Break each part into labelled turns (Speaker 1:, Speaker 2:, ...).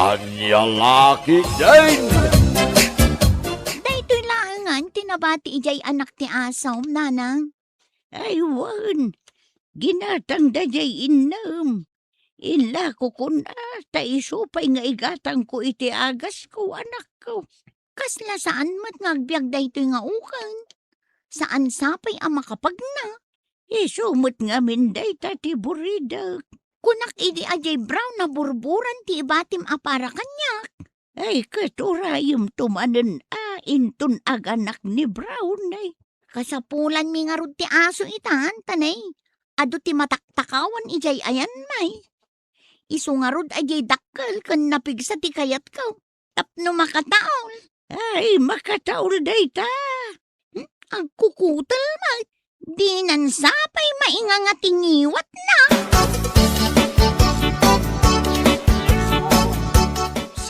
Speaker 1: Anya laki din!
Speaker 2: Daytoy laangan tinabati ijay anak ti asaw, nanang.
Speaker 3: Aywan, ginatang dajay inam. Ila ko kuna, ta isupay nga igatang ko iti agas ko, anak ko.
Speaker 2: Kasla saan mat ngagbiag daytoy nga ukan? Saan sapay ang makapagna?
Speaker 3: Isumot nga minday tati buridak.
Speaker 2: Kunak idi ajay brown na burburan ti ibatim apara kanyak.
Speaker 3: Ay katurayom tumanan intun aganak ni Brown ay.
Speaker 2: Kasapulan mi nga rod ti aso itan, tanay. Ado ti mataktakawan ijay ayan may. Isu nga rod ajay dakkel kan napigsa ti kayat ko. Tapno makataol.
Speaker 3: Ay makataol day ta.
Speaker 2: Ang kukutal ma. Di nan sapay maingangatingiwat na.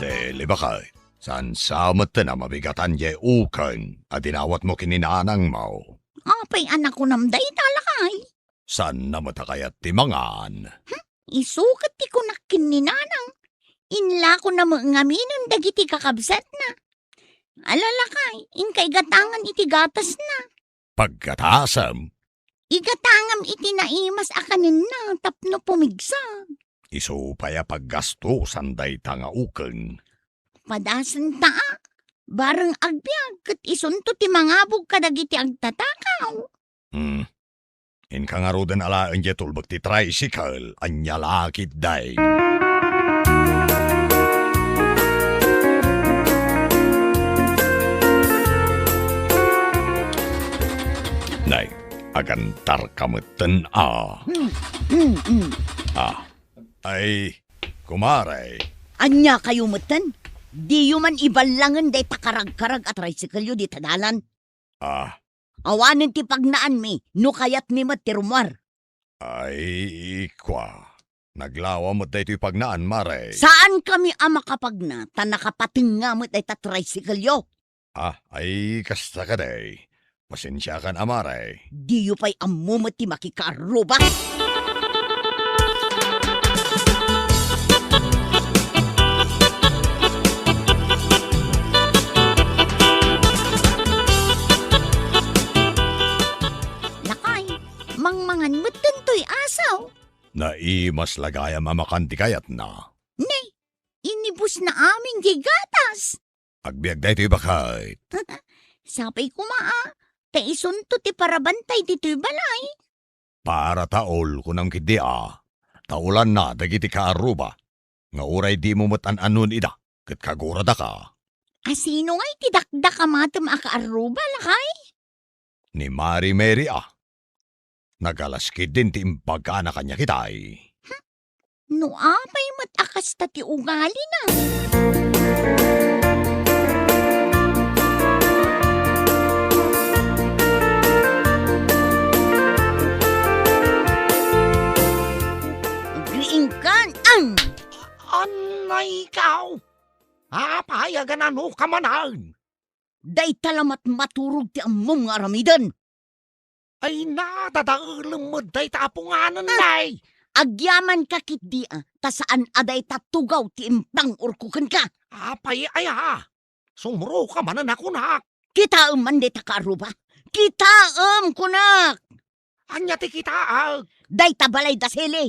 Speaker 1: Sili ba kay? San samat na mabigatan ye ukan at inawat mo kininanang mo?
Speaker 2: Apay anak ko namday talakay.
Speaker 1: San na matakayat timangan?
Speaker 2: Isukat ti kunak kininanang. Inla ko na ngaminon dagiti kakabsat na. Alalakay, inkay gatangan iti gatas na.
Speaker 1: Pagkatasam,
Speaker 2: Igatangam iti naimas akanin na tapno pumigsa.
Speaker 1: iso paya paggasto sanday tanga ukan.
Speaker 2: Padasan taa, bareng agbyag kat isunto ti mangabog kadagiti agtatakaw.
Speaker 1: Inka nga roden alaan je tulbag ti tricycle, anya lakit day. Nay, agantar kamutan Ay, kumare.
Speaker 3: Anya kayo mutan? Di man ibalangan day takarag-karag at tricycle di tadalan. Awanin ti pagnaan mi, no kayat mi mat ti rumar.
Speaker 1: Ay, ikwa. Naglawa mo tayo pagnaan, mare.
Speaker 3: Saan kami ang makapagna, ta nakapatinga mo day ta tricycle yo?
Speaker 1: Ay, kasta ka day. Pasensya kan, amare.
Speaker 3: Di yu pa'y ammo mo ti makikaruba.
Speaker 2: Lakay, mangmangan mo't tuntoy asaw.
Speaker 1: Naimas lagaya mamakanti kayat na.
Speaker 2: Nay, inibus na aming gigatas.
Speaker 1: Agbiag dahi to'y bakit.
Speaker 2: Sapay kumaa, taisunto ti parabantay dito'y balay.
Speaker 1: Para taol kunam kiti Taulan na dagiti kaaruba. Nga uray di mo matan-anon ida. Kat kagurada ka.
Speaker 2: Asino nga'y tidakda kamatom akaaruba, lakay?
Speaker 1: Ni Mari Mary Nagalaskid din ti impagana kanya kitay.
Speaker 2: No apay mo't akas ta ti ugali na.
Speaker 3: Griingkan ang!
Speaker 4: Anay ikaw! Payagan ano ka manan?
Speaker 3: Day talamat maturog ti ammom nga aramidan.
Speaker 4: Ay nadadaulam mo day tapunganan nay!
Speaker 3: Agyaman ka kit di ta saan aday tatugaw ti impang urkukan ka.
Speaker 4: Apay ay sumuro ka manan ako nak!
Speaker 3: Kita man di takaruba. Kita kunak.
Speaker 4: Anya ti kita
Speaker 3: Day tabalay dasili.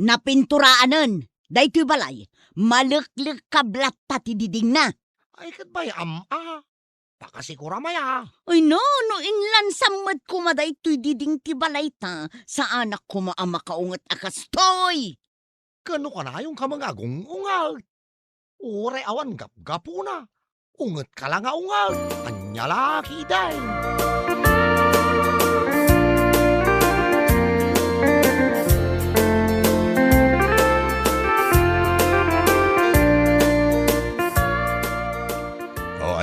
Speaker 3: Napinturaanan. Day ti balay. Maleklik kablat ta ti diding na.
Speaker 4: Ay kat bay Pakasigura maya.
Speaker 3: Ay no inlan samad kumaday tuy diding ti balay ta. Sa anak ko maamakaungat akastoy.
Speaker 4: Kano ka na yung kamangagong ungal? Ure awan gap-gapo na. Ungat ka lang ungal. Anya laki day.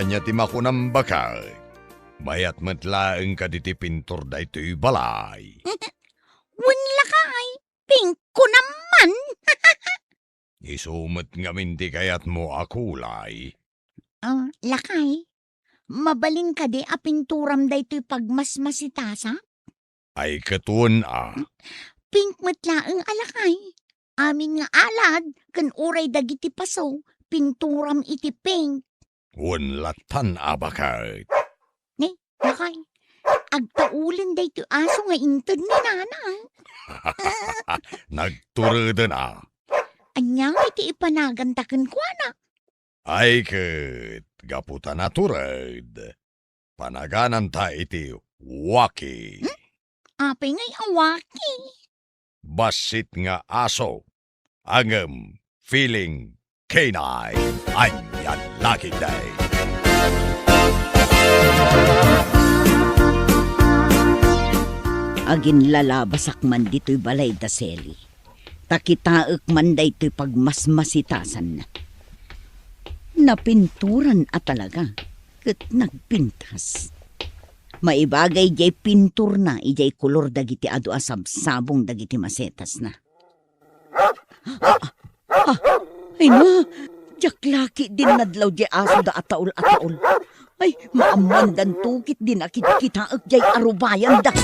Speaker 1: Anya ti makunam bakal. Mayat matlaeng ka diti pintor da ito'y balay.
Speaker 2: Wen lakay, pink ko naman.
Speaker 1: Isumat nga minti kayat mo akulay.
Speaker 2: Lakay, mabalin ka di apinturam da ito'y pagmasmasitasa?
Speaker 1: Ay katuon
Speaker 2: Pink matlaang alakay. Amin nga alad, kan uray dagiti paso, pinturam iti paint.
Speaker 1: Unlatan abakay.
Speaker 2: Lakay, agtaulin day ti aso nga intod ni nanay.
Speaker 1: Nagturada na.
Speaker 2: Anyang iti ipanagantakan ko na.
Speaker 1: Ay ket, gaputa na turad. Panaganan ta iti waki.
Speaker 2: Apay ngay awaki.
Speaker 1: Basit nga aso. Angem feeling canine. Anyan laki day.
Speaker 3: Agin lalabasak man dito'y balay da seli. Takitaek man dayto'y pagmasmasitasan na. Napinturan at talaga. Kat nagpintas. Maibagay jay pintur na ijay kulor dagiti adu asab-sabong dagiti masetas na. Ay na, jaklaki din nadlaw jay aso da ataol-ataol. Ay, maamandan tukit din akit-kitaek jay arubayan da.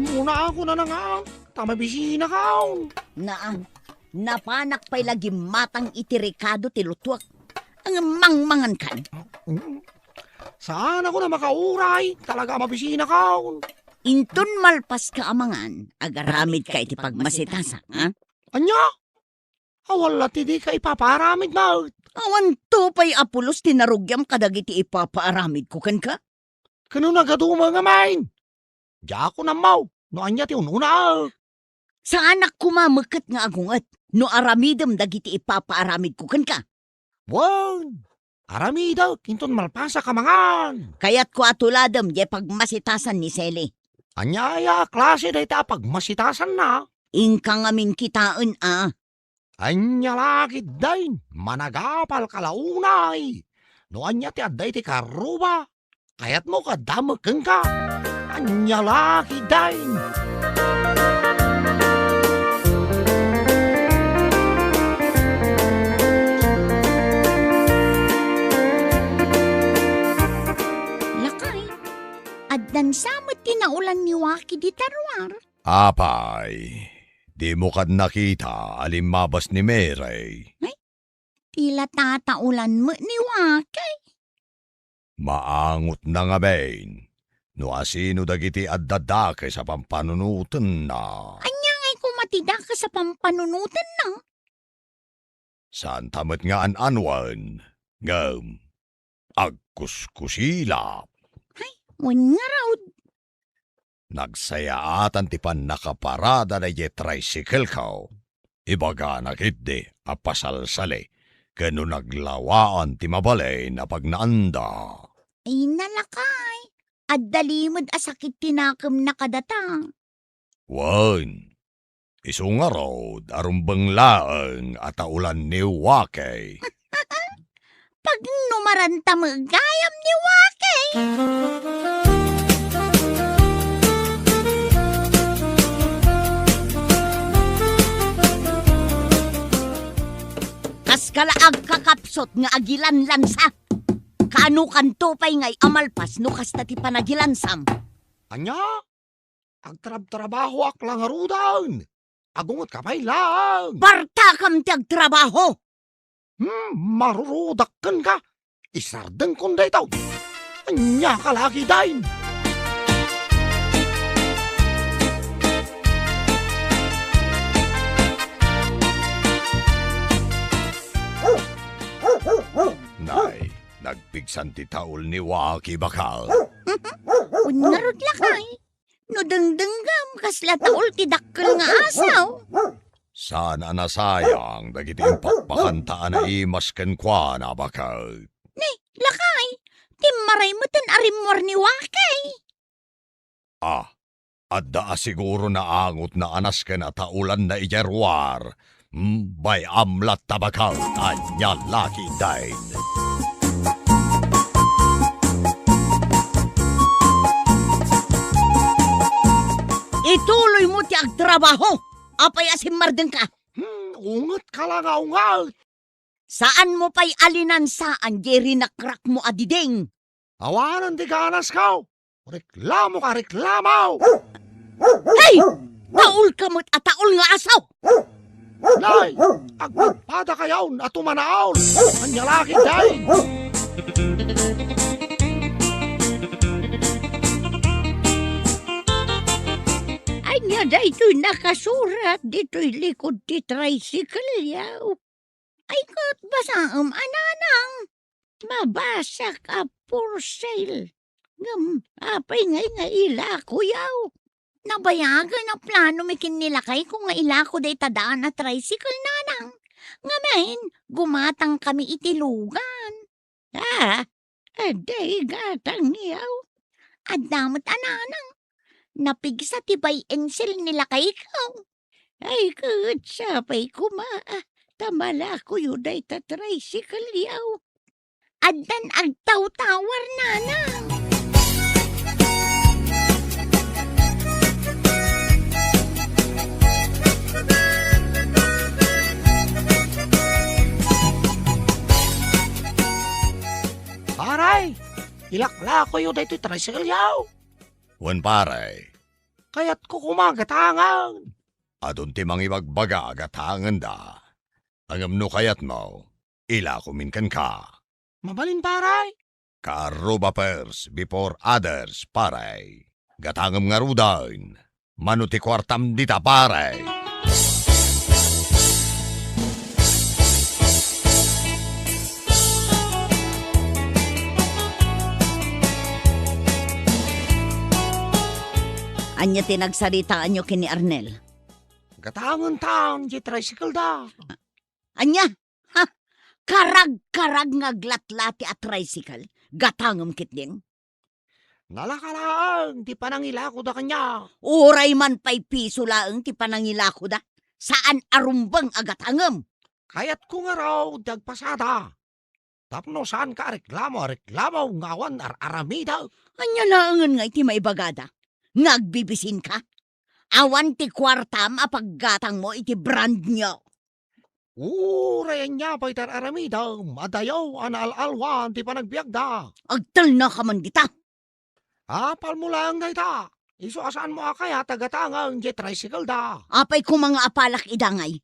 Speaker 4: Muna ako na nga. Tamabisina ka.
Speaker 3: Napanak pa'y lagi matang itirikado ti lutuak. Ang mangmangan kan.
Speaker 4: Saan ako na makauray? Talaga mabisina ka.
Speaker 3: Intun malpas ka amangan, agaramid ka iti pagmasitasa, ha?
Speaker 4: Anya? Awala ti di ka ipaparamid na.
Speaker 3: Awan to pa'y apulos tinarugyam kadagiti ipapaaramid ko kan ka?
Speaker 4: Kano nagaduma nga main? Diya ako na mau. No anya ti ununa.
Speaker 3: Sa anak kumameket nga agungat, no aramidem dagiti ipapaaramid ko kan ka?
Speaker 4: Wan. Aramida, kinton malpasa ka mangan.
Speaker 3: Kaya't ko atuladem, ye pagmasitasan ni Seli.
Speaker 4: Anyaya, klase day ta pagmasitasan na.
Speaker 3: Ingka ngamin kitaan,
Speaker 4: Anya lagi dain, managapal kalaunay. No anya ti adday ti karuba. Kayat mo kadameken ka. Anya lagi dain.
Speaker 2: Lakay, addan samot tinaulan ni Waki di tarwar.
Speaker 1: Apay, di mo kad nakita alimabas ni Merey.
Speaker 2: Tila tataulan mo ni Waki.
Speaker 1: Maangot na nga bain. No asino dagiti addadake sa pampanunutan na.
Speaker 2: Anya ngay kumatida ka sa pampanunutan na.
Speaker 1: Saan tamat nga anwan? Ngam, agkuskusila.
Speaker 2: Wan nga raw.
Speaker 1: Nagsayaatan ti pan nakaparada na ye tricycle kao. Ibaga nakitde apasalsali. Kano naglawaan ti mabalay na pagnaanda.
Speaker 2: Ay nalakay. Addalimod asakit tinakam na kadata.
Speaker 1: Wan, isunga road arumbang laang at aulan ni Wakay.
Speaker 2: Pag numaranta magayam ni Waki.
Speaker 3: Kas kalaag kakapsot nga agilan lansa. Kano kanto pa'y ngay amalpas no kasta ti panagilansam.
Speaker 4: Anya? Agtrab-trabaho ak lang arudan. Agungot ka pa'y lang.
Speaker 3: Parta kam ti agtrabaho.
Speaker 4: Marurudakan ka. Isardeng konday tao. Anya ka lagi dain.
Speaker 1: Nay, nagpigsan ti taol ni Waki bakal.
Speaker 2: Unarod lakay. No dengdenggam kasla taol ti dakkel nga asaw.
Speaker 1: Sana nasayang dagiti impakpakantaan na imas ken kwa na bakal.
Speaker 2: Lakay, timmaray mo tan arimwar ni Wakay.
Speaker 1: Adda siguro na angot na anas ken na taulan na ijerwar. Bay amlat tabakal anya laki dain.
Speaker 3: Ituloy mo ti agtrabaho. Apay asim marden ka.
Speaker 4: Ungat ka lang ungat.
Speaker 3: Saan mo pa'y alinan saan, Jerry nakrak mo adiding?
Speaker 4: Awanan di ganas ka. Reklamo ka, reklamo.
Speaker 3: Hey! Taul ka mo't at taul nga asaw!
Speaker 4: Nay, agpadpada kayaw at tumanaol. Anyalaki day.
Speaker 2: Anya daytoy nakasurat dito'y likod ti tricycle yaw. Ay kat basaam ananang. Mabasa ka for sale. Apay ngay nga ila ko yaw. Nabayagan na plano may kinilakay ko nga ila ko day tadaan na tricycle nanang. Ngamen, gumatang kami itilugan. Aday gatang yaw. Adamot ananang. Napigsa tibay ensel nila kay ikaw. Ay kutsapay kumaa. Tamala ko yuday ta tricycle yaw. Addan agtaw-tawar nanang.
Speaker 4: Paray, ilakla ko yun dito tricycle yaw.
Speaker 1: Wan paray,
Speaker 4: Kaya't ko kumagatangan.
Speaker 1: adun ti mangibagbaga agatangan da. Angam no kayat mo, ila kuminkan ka.
Speaker 4: Mabalin paray.
Speaker 1: Karuba first before others, paray. Gatangam nga rudain. Manuti kwartam dita, paray.
Speaker 3: Anya tinagsaritaan nyo kini Arnel.
Speaker 4: Gatangan taon, di tricycle da.
Speaker 3: Anya? Ha? Karag-karag nga glatlati at tricycle. Gatangam kitding.
Speaker 4: Nalakalaan, di pa nangila ko da kanya.
Speaker 3: Uray man pa'y piso laeng ti panangilako da. Saan arumbang agatangam?
Speaker 4: Kaya't ko nga raw dagpasada. Tapno saan ka reklamo, ngawan aramida.
Speaker 3: Anya laangan nga iti maibagada. Ngagbibisin ka? Awan ti kwartam apaggatang mo iti brand nyo.
Speaker 4: Rayan niya pa'y aramida. Madayaw, anaalalwan, di pa nagbiag da.
Speaker 3: Agtal na ka man dita.
Speaker 4: Apal mo lang da ita. Iso asaan mo kaya tagatangan, di tricycle da.
Speaker 3: Apay ko mga apalak idangay.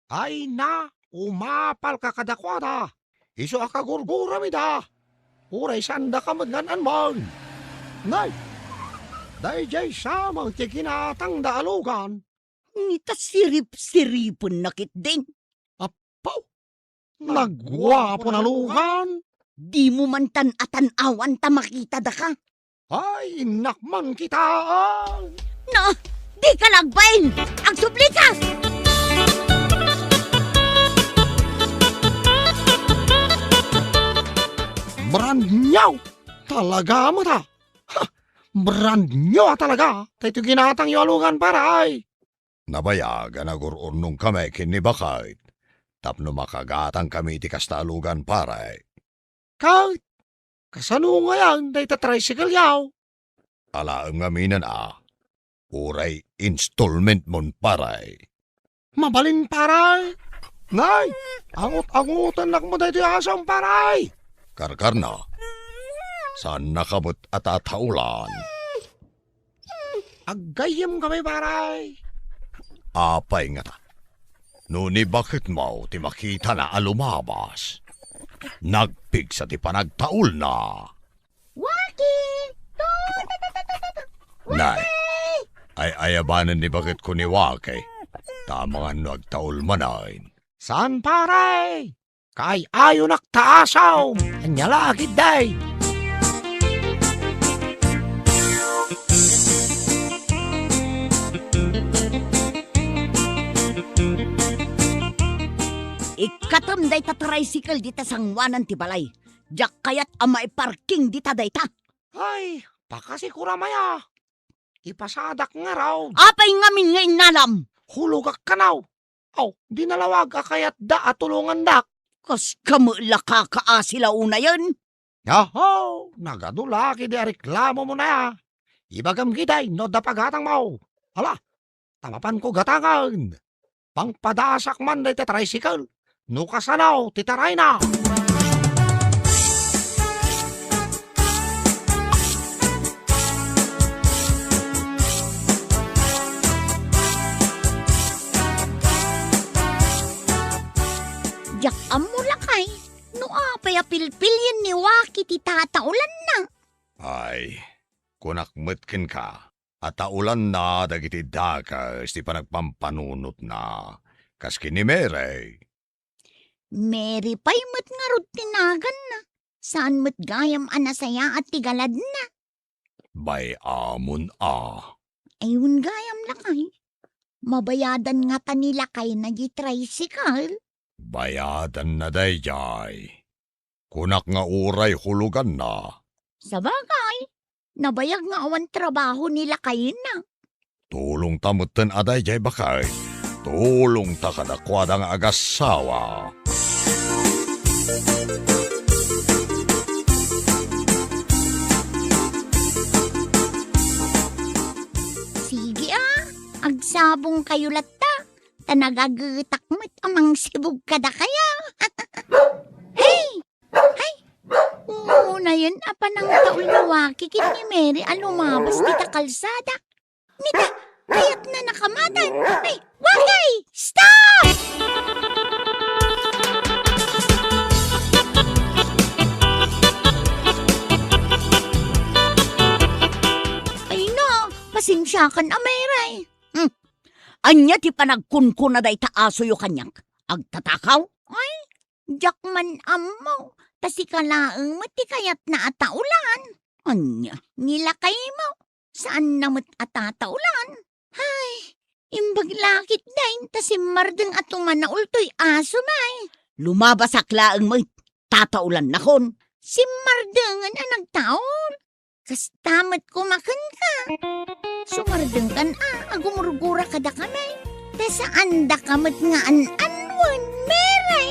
Speaker 4: Ay na, umapal ka kadakwada. Iso akagurgura mi da. Uray sanda ka magnanan mo. Nay, dahil jay samang tikinatang daalugan.
Speaker 3: Ngita sirip-siripon na kitding.
Speaker 4: Pau, nagwapo na lugan.
Speaker 3: Di mo man tan-atan-awan ta makita da ka.
Speaker 4: Ay, nakman kita.
Speaker 3: No, di ka lagbain! Ang suplikas!
Speaker 4: Brand nyaw. Talaga mo ta. Ha, brand nyo talaga. Tayo ginatang yung alungan paray.
Speaker 1: Nabayagan agururnong kami kinibakait. Tapno makagatang kami ti kastalugan, paray.
Speaker 4: Kahit, kasano nga yan, tayo tricycle yaw.
Speaker 1: Alaang ngaminan uray installment mon, paray.
Speaker 4: Mabalin paray. Nay, angot-angutan nak mo tayo asang paray.
Speaker 1: Karkar na. Saan nakabot at ataulan?
Speaker 4: Agayam kami paray.
Speaker 1: Apay nga ta. Nuni bakit mo ti makita na alumabas? Nagpig sa ti panagtaul na.
Speaker 2: Waki!
Speaker 1: Nay, ay ayabanan ni bakit ko ni Wake. Tama nga nagtaul manain.
Speaker 4: Saan paray? Kay ayo naktaasaw. Anyalagid day.
Speaker 3: Ikatam day ta tricycle dita sangwanan ti balay. Diyak kayat amay parking dita day ta.
Speaker 4: Ay, pakasi kuramaya. Ipasadak nga raw.
Speaker 3: Apay ngamin nga inalam.
Speaker 4: Hulugak kanaw. Aw, di nalawag akayat da at tulungan dak.
Speaker 3: Kas kamula kakaasila una yan.
Speaker 4: Yaho, nagadulaki di reklamo mo na ya. Ibagam giday, no da pagatang mo. Hala, tamapan ko gatangan. Pangpadasak man day ta tricycle. No kasanaw, titaray na.
Speaker 2: Jak amo lakay. No apay apilpilyan ni Waki ti tataulan na.
Speaker 1: Ay, kunakmetken ka. At taulan na dagiti dakas ti panagpampanunot na. Kaski ni Mere.
Speaker 2: Mary pa'y mat nga rod tinagan na. Saan mat gayam anasaya at tigalad na.
Speaker 1: Bay amon
Speaker 2: Ayun gayam lakay. Mabayadan nga ta nila kay na di tricycle.
Speaker 1: Bayadan na dayjay. Kunak nga uray hulugan na.
Speaker 2: Sa bagay, nabayag nga awan trabaho nila kay na.
Speaker 1: Tulong tamutan aday jay bakay. Tulong ta kadakwada nga agasawa.
Speaker 2: Sige agsabong kayo latta. Tanagagutak mo't amang sibog kada kaya. Hey! Hay! Una yun, apa nang taul na Waki kin ni Mary alumabas dita kalsada. Nita, kayat na nakamatan. Ay, Waki! Stop! Ay no, pasensyakan Ameray.
Speaker 3: Anya ti panagkunkun na day taaso yu kanyak. Agtatakaw?
Speaker 2: Jakman amo, tasikalaang mati kayat na ataulan.
Speaker 3: Anya?
Speaker 2: Nilakay mo, saan namot atataulan? Hay, imbag lakit dain, tasimardeng atuman na ultoy aso may.
Speaker 3: Lumabas aklaang may tataulan na kon.
Speaker 2: Simardengan ang nagtaol. Kastamat kumakan ka. Sumardeng kan agumurugura kada kamay. Tasaan da kamat nga an-anwan, Meray.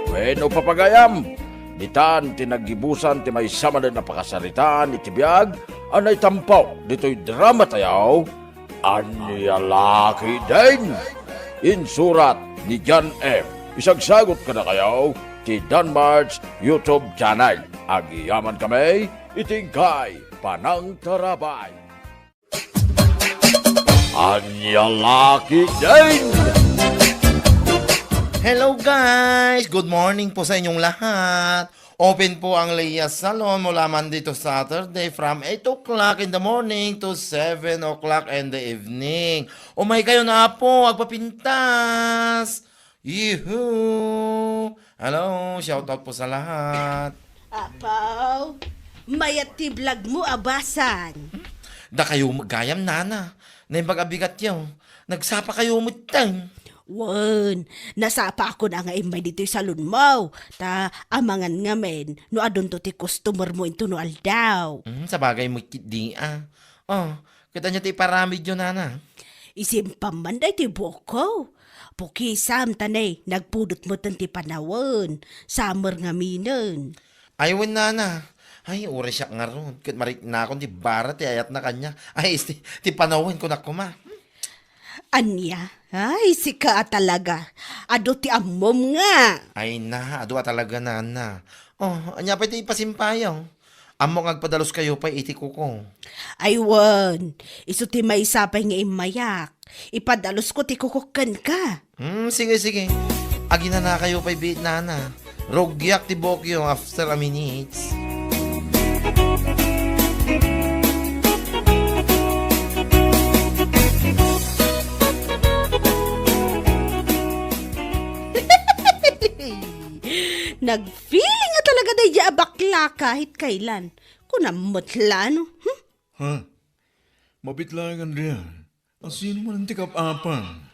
Speaker 5: Bueno, papagayam, ditan tinagibusan ti may sama na napakasaritaan iti biyag, anay tampaw, dito'y drama tayaw, anyalaki din. Insurat ni John M. Isagsagot ka na kayaw, ti Danmar's YouTube channel. Agiyaman kami, itingkay, panang tarabay. Anyalaki din!
Speaker 6: Hello guys! Good morning po sa inyong lahat. Open po ang Leia Salon mula Monday to Saturday from 8 o'clock in the morning to 7 o'clock in the evening. Umay kayo na po, agpapintas! Yuhuu! Hello, shoutout po sa lahat.
Speaker 7: Apaw, mayat ti vlog mo abasan.
Speaker 6: Da kayo magayam nana. Na yung pag-abigat yaw. Nagsapa kayo mutang.
Speaker 7: Wan, nasapa ako na nga imay dito'y salon mo. Ta amangan nga men, no adon to ti customer mo into no aldaw.
Speaker 6: Sa bagay mo di Oh, kita nyo ti paramid yun nana.
Speaker 7: Isimpam man day ti boko. Pukisam tanay, nagpudot mo tan ti panawon. Summer nga minen.
Speaker 6: Aywan nana. Ay, ura siya nga ron. Kit marik na akong ti bara, ti ayat na kanya. Ay, ti panawin ko na kuma.
Speaker 7: Anya, ay sika talaga. Ado ti amom nga.
Speaker 6: Ay na, adwa talaga nana. Oh, anya pa ti ipasimpayaw. Amo ngagpadalos kayo pa iti ko.
Speaker 7: Ay wan, iso ti may sapay nga imayak. Ipadalos ko ti kukukan ka.
Speaker 6: Sige. Agina na kayo pa ibit nana. Rogyak ti bokyo after a minutes.
Speaker 7: Nag-feeling nga talaga day bakla kahit kailan. Kunamutla, no?
Speaker 8: Ha? Mabitlangan riyan. Asino man ang tikap-apang?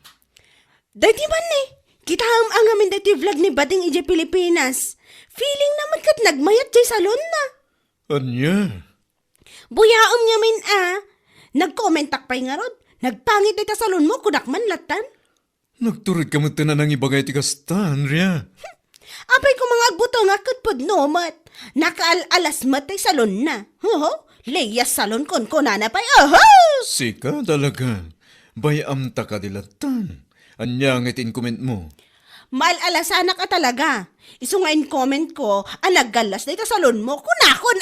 Speaker 7: Dati man kita ang amin dati vlog ni Bading Ije Pilipinas. Feeling naman kat nagmayat jay salon na.
Speaker 8: Anya?
Speaker 7: Buyaom niya min Nag-commentak pa'y nga rod. Nagpangit dito salon mo, kudak man latan.
Speaker 8: Nagturid ka mo tanan ng ibagay tikastan riya.
Speaker 7: Apay ko mga agbuto nga katpod nomat. Nakaalalas matay salon na. Leia salon kon konana pa'y.
Speaker 8: Sika talaga. bayam ta kadilatan. Anya ngitin comment mo.
Speaker 7: Malalasana ka talaga. Iso nga in comment ko, naggalas na ito salon mo, kunakon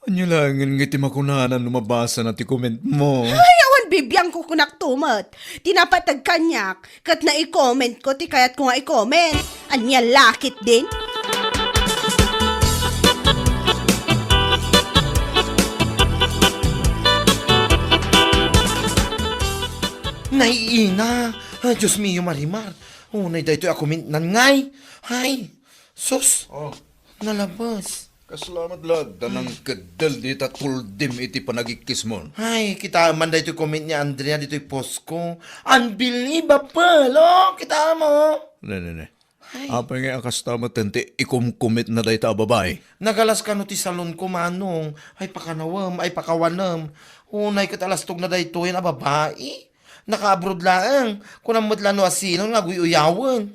Speaker 8: Anya langin ngiti makunanan lumabasa na ti comment mo.
Speaker 7: Ay, awan bibiyang ko kunak tumat. Tinapatag kanyak, kat na i-comment ko, ti kayat ko nga i-comment. Anya lakit din.
Speaker 6: Naiina. Ay, Diyos mio, Marimar. Unay dahito ako minnan ngay. Ay, sus.
Speaker 8: Oh,
Speaker 6: Nalabas.
Speaker 8: kasalamat lad. Danang kadal di tatuldim iti panagikis mo.
Speaker 6: Ay, kita man dahito comment ni Andrea dito post ko. Unbelievable, oh. Kita mo.
Speaker 8: Ne. Apa nga akastama tente ikumkumit na dahi ta babae.
Speaker 6: Nagalas ka no ti salon ko manong. Ay, pakanawam, ay pakawanam. Unay katalastog na dahito yan, babae. Naka-abroad lang. Kung namot lang no asino, naguyuyawan.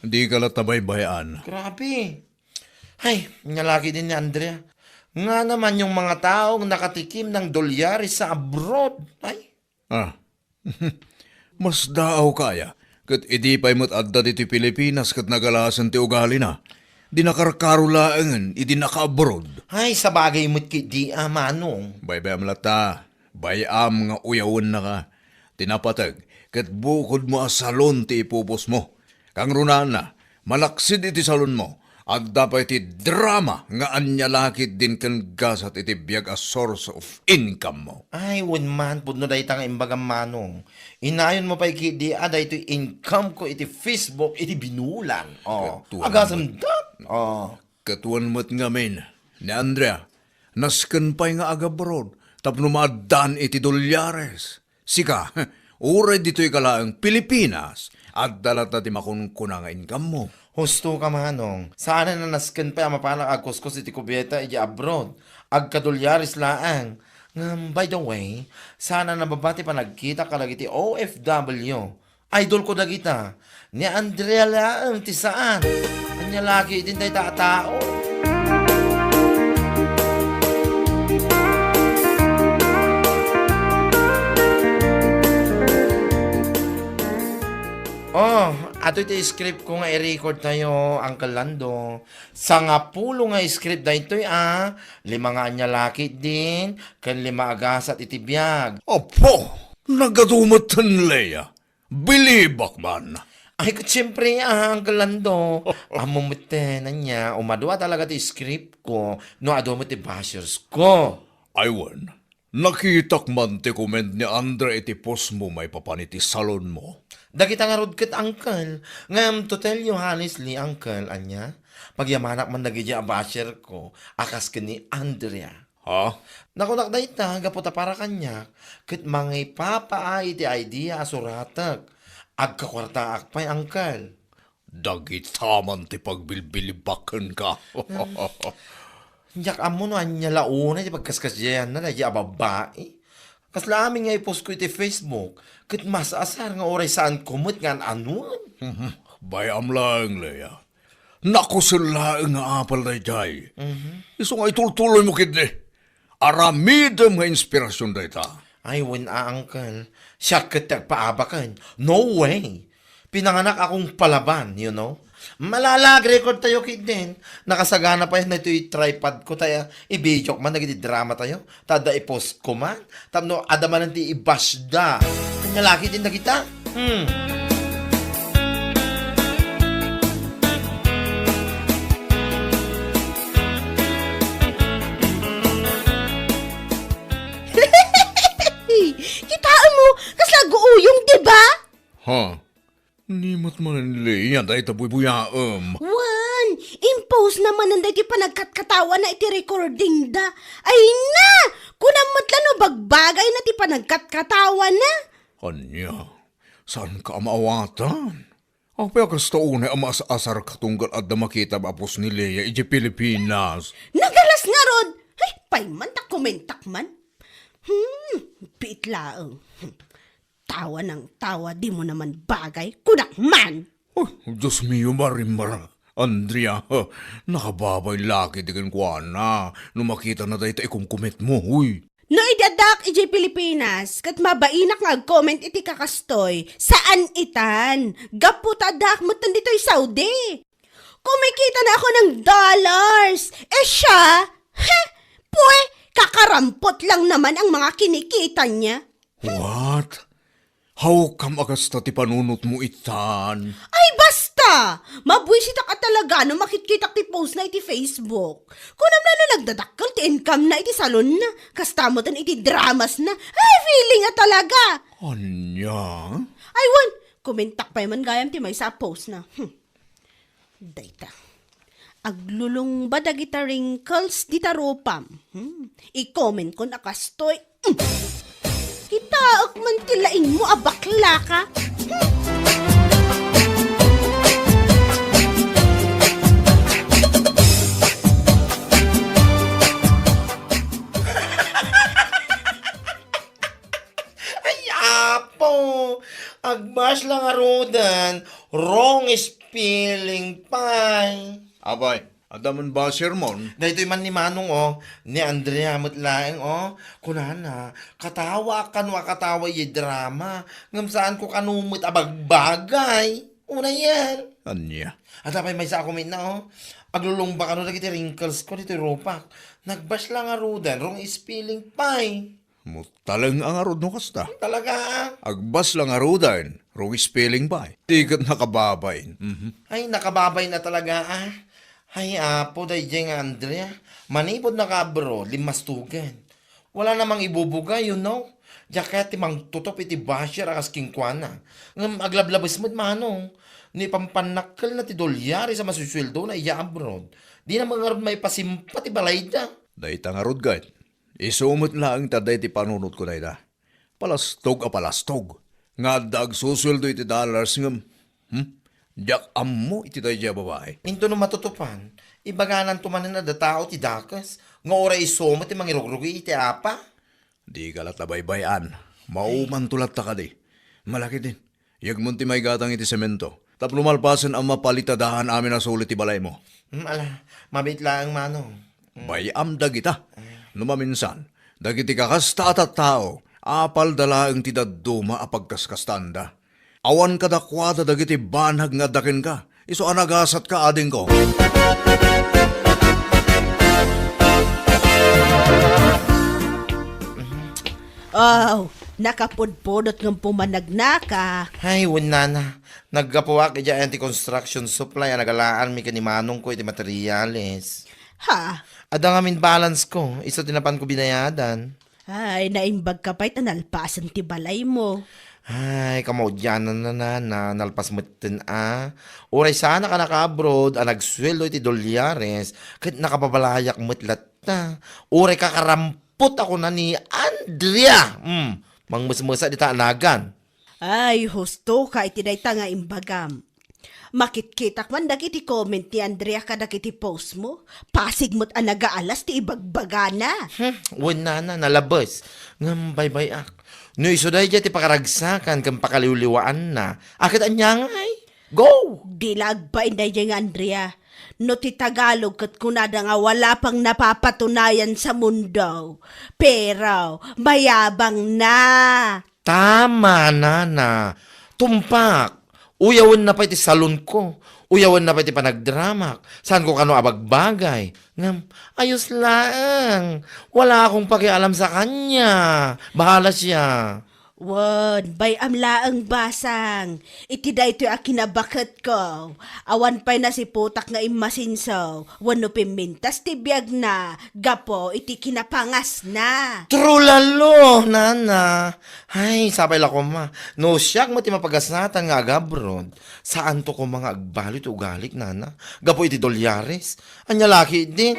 Speaker 8: Di ka latabay bayan.
Speaker 6: Grabe. Ay, nalaki din ni Andrea. Nga naman yung mga taong nakatikim ng dolyares sa abroad. Ay,
Speaker 8: Mas daaw kaya. Kat idi pa'y mo't adda diti Pilipinas kat nagalasan ti ugali na. Di nakarkarulaangan, idi naka-abroad.
Speaker 6: ay sa bagay mo't kiti manong.
Speaker 8: Bayam lata, bayam nga uyawon na ka. Tinapatag, kat bukod mo a salon ti ipupos mo. Kang runan na, malaksid iti salon mo. At dapat iti drama nga anyalakit din kan gasat iti biyag a source of income mo.
Speaker 6: Ay, one man, pudno dahi tanga imbagam manong. Inayon mo pa ikidi, ito income ko, iti Facebook, iti binulan. Oh,
Speaker 8: Katuan
Speaker 6: agasam dat. Oh.
Speaker 8: Katuan mo't ngamin, ni Andrea, nasken pa'y nga agabroad, tapno maadan iti dolyares. Sika, uray dito'y kalaang Pilipinas, at dalata ti makunkuna nga income mo.
Speaker 6: Husto ka manong. Sana na nasken pa mapalang agkuskos iti kubyeta iti abroad. Agkadolyaris laang. By the way, sana nababati pa nagkita ka lagi ti OFW. Idol ko dagita. Ni Andrea laang ti saan. Anya lagi din tayo tao. Oh, ato ito script ko nga i-record tayo, Uncle Lando. Sa nga pulo nga script da ito, 5 nga anya laki din, kan 5 agasat iti biyag.
Speaker 8: Apo, nagadumatan Leia. Bilibak man.
Speaker 6: Ay, siyempre, Uncle Lando, amumute na niya, umadwa talaga ti script ko, no ado mo ti bashers ko.
Speaker 8: Aywan, nakitak man ti comment ni Andre iti post mo may papaniti salon mo.
Speaker 6: Dagita nga rod ket, Uncle. Ngam, to tell you honestly, Uncle, anya, pagyamanak man nagidya a basher ko, akas ka ni Andrea.
Speaker 8: Ha?
Speaker 6: Nakunak na ita, gaputa para kanya, ket mga ipapaay iti idea asuratag. Agkakwarta akpay, Uncle.
Speaker 8: Dagitaman ti pagbilbilibakan ka.
Speaker 6: Yak amo no, anya launa, iti pagkaskasyayan na, nadya babae. Kasla amin nga ipost ko iti Facebook, ket mas asar nga oray saan kumot nga anuan.
Speaker 8: Bayam lang, Leia. Nakusula nga apal na jay. Iso nga itultuloy mo kiti. Aramidam nga inspirasyon da ita.
Speaker 6: Ay, Uncle. Siya ket nagpaabakan. No way. Pinanganak akong palaban, you know. Malalag record tayo kid din. Nakasagana pa yun na ito yung tripod ko tayo. I-video man, nagiti-drama tayo. Tada i-post ko man. Tapno, adaman nanti i-bash da. Kanya laki din na kita.
Speaker 7: Kitaan mo, kasla guuyong, di ba?
Speaker 8: Ha? Nimot man Leia, dahil tabuy-buyaam.
Speaker 7: Wan, impose naman ang dati panagkatkatawa na iti recording da. Ay na! Kunamot lang no bagbagay na ti panagkatkatawa na.
Speaker 8: Anya, saan ka maawatan? Apay kasta unay ang asar katunggal at na makita apos ni Leia iti Pilipinas.
Speaker 7: Nagalas nga rod. Ay, payman takumentak man. Pitlaang. Tawa ng tawa, di mo naman bagay. Kunak man!
Speaker 8: Oh, Diyos mio, Marimar. Andrea, nakababay laki di kan kwa na. Nung makita na dahi ta ikumkumit mo, huy.
Speaker 7: No idadak iti Pilipinas, kat mabainak nga comment iti kakastoy, saan itan? Gaputadak mo dito'y Saudi. Kumikita na ako ng dollars. Siya, kakarampot lang naman ang mga kinikita niya.
Speaker 8: What? How come agasta ti panunot mo itan?
Speaker 7: Ay basta! Mabwisita ka talaga no makikita ti post na iti Facebook. Kunam na nagdadakkel ti income na iti salon na. Kastamotan iti dramas na. Ay, feeling nga talaga.
Speaker 8: Anya?
Speaker 7: Ay, wan! Kumentak pa man gayam ti may sa post na. Dayta. Aglulong ba dagita wrinkles di taropam? I-comment ko na kastoy. Kita man tilaing mo abakla ka.
Speaker 6: Ay, apo! Agbash lang arudan. Wrong spelling pie.
Speaker 8: Abay, adaman ba sermon?
Speaker 6: Dahito man ni Manong, ni Andrea mutlaeng, kunana, katawa kan katawa yung drama, ngam saan ko kanumit abagbagay. Una yan.
Speaker 8: Anya?
Speaker 6: At apay may sa akumin na, aglulong ba kano nagiti wrinkles ko dito ropak. Nagbash lang arudan, wrong spelling pie.
Speaker 8: Mutalang ang arod no kasta.
Speaker 6: Talaga,
Speaker 8: Agbas lang arudan, wrong spelling ba? Tigat nakababay.
Speaker 6: Ay, nakababay na talaga, Ay, apo, dahi nga, Andrea. Manipod na kabro, limastugan. Wala namang ibubugay, Jacket timang tutop iti basher akas kingkwana. Ngam aglablabas mo't manong. Ni pampanakal na ti dolyari sa masusweldo na iya abroad. Di na mga may pasimpa ti balay da.
Speaker 8: Dahi tang arod gayt. Isumot lang taday ti panunot ko dahi da. Palastog a palastog. Nga dag susweldo iti dollars ngam. Diyak ammo iti dahi diya babae.
Speaker 6: Into no matutupan, ibaganan tumanan na da tao ti dakas. Nga oray isoma ti mangirugrogi iti apa.
Speaker 8: Di ka latabaybayan. Mauman tulat ta ka di. Malaki din. Yagmun ti may gatang iti semento. Tap lumalpasan ang mapalitadahan amin na sulit ti balay mo.
Speaker 6: Ala, mabit lang manong.
Speaker 8: Bayam dagita. Numaminsan, dagiti kakasta at tao, apal dala ang ti dadduma a pagkaskastanda. Awan kadakwada dagiti banhag nga dakin ka. Iso anagasat ka ading ko.
Speaker 7: Nakapudpudot ng pumanagnaka.
Speaker 6: Ay, wala na. Naggapuwa kaya anti-construction supply ang nagalaan mi kanimanong ko iti materyales.
Speaker 7: Ha?
Speaker 6: Ada nga min balance ko, isa tinapan ko binayadan.
Speaker 7: Ay, naimbag ka pa'y tanalpasan ti balay mo.
Speaker 6: Ay, kamaudyanan na nalpas mo tin Uray sana ka naka-abroad, nagsweldo iti dolyares, kahit nakapabalayak mo't latta. Uray kakarampot ako na ni Andrea. Mangmusmusa di taanagan.
Speaker 7: Ay, husto ka itinayta nga imbagam. Makitkitak man dagiti comment ni Andrea ka dagiti post mo. Pasig mo't anagaalas ti ibagbagana.
Speaker 6: Wala na, nalabas. Ngambay-bay ak. No isuday dyan ti pakaragsakan kang pakaliwliwaan na. Akit anyangay. Go!
Speaker 7: Dilag ba inday dyan Andrea? No ti Tagalog kat kunada nga wala pang napapatunayan sa mundo. Pero mayabang na.
Speaker 6: Tama, nana. Tumpak. Uyawan na pa iti salon ko. Uyawan na pa iti panagdramak. Saan ko kano abagbagay. Ngam, ayos lang. Wala akong pakialam sa kanya. Bahala siya.
Speaker 7: Wan, bay amlaang basang. Iti da ito akinabakat ko. Awan pa'y nasiputak nga imasinsaw. Wano pimintas ti biyag na. Gapo, iti kinapangas na.
Speaker 6: True lalo, nana. Ay, sabay lang ko ma. No, siyak mo ti mapagasnatan nga agabrod. Saan to ko mga agbalit ugalik, nana? Gapo iti dolyares. Anya laki din.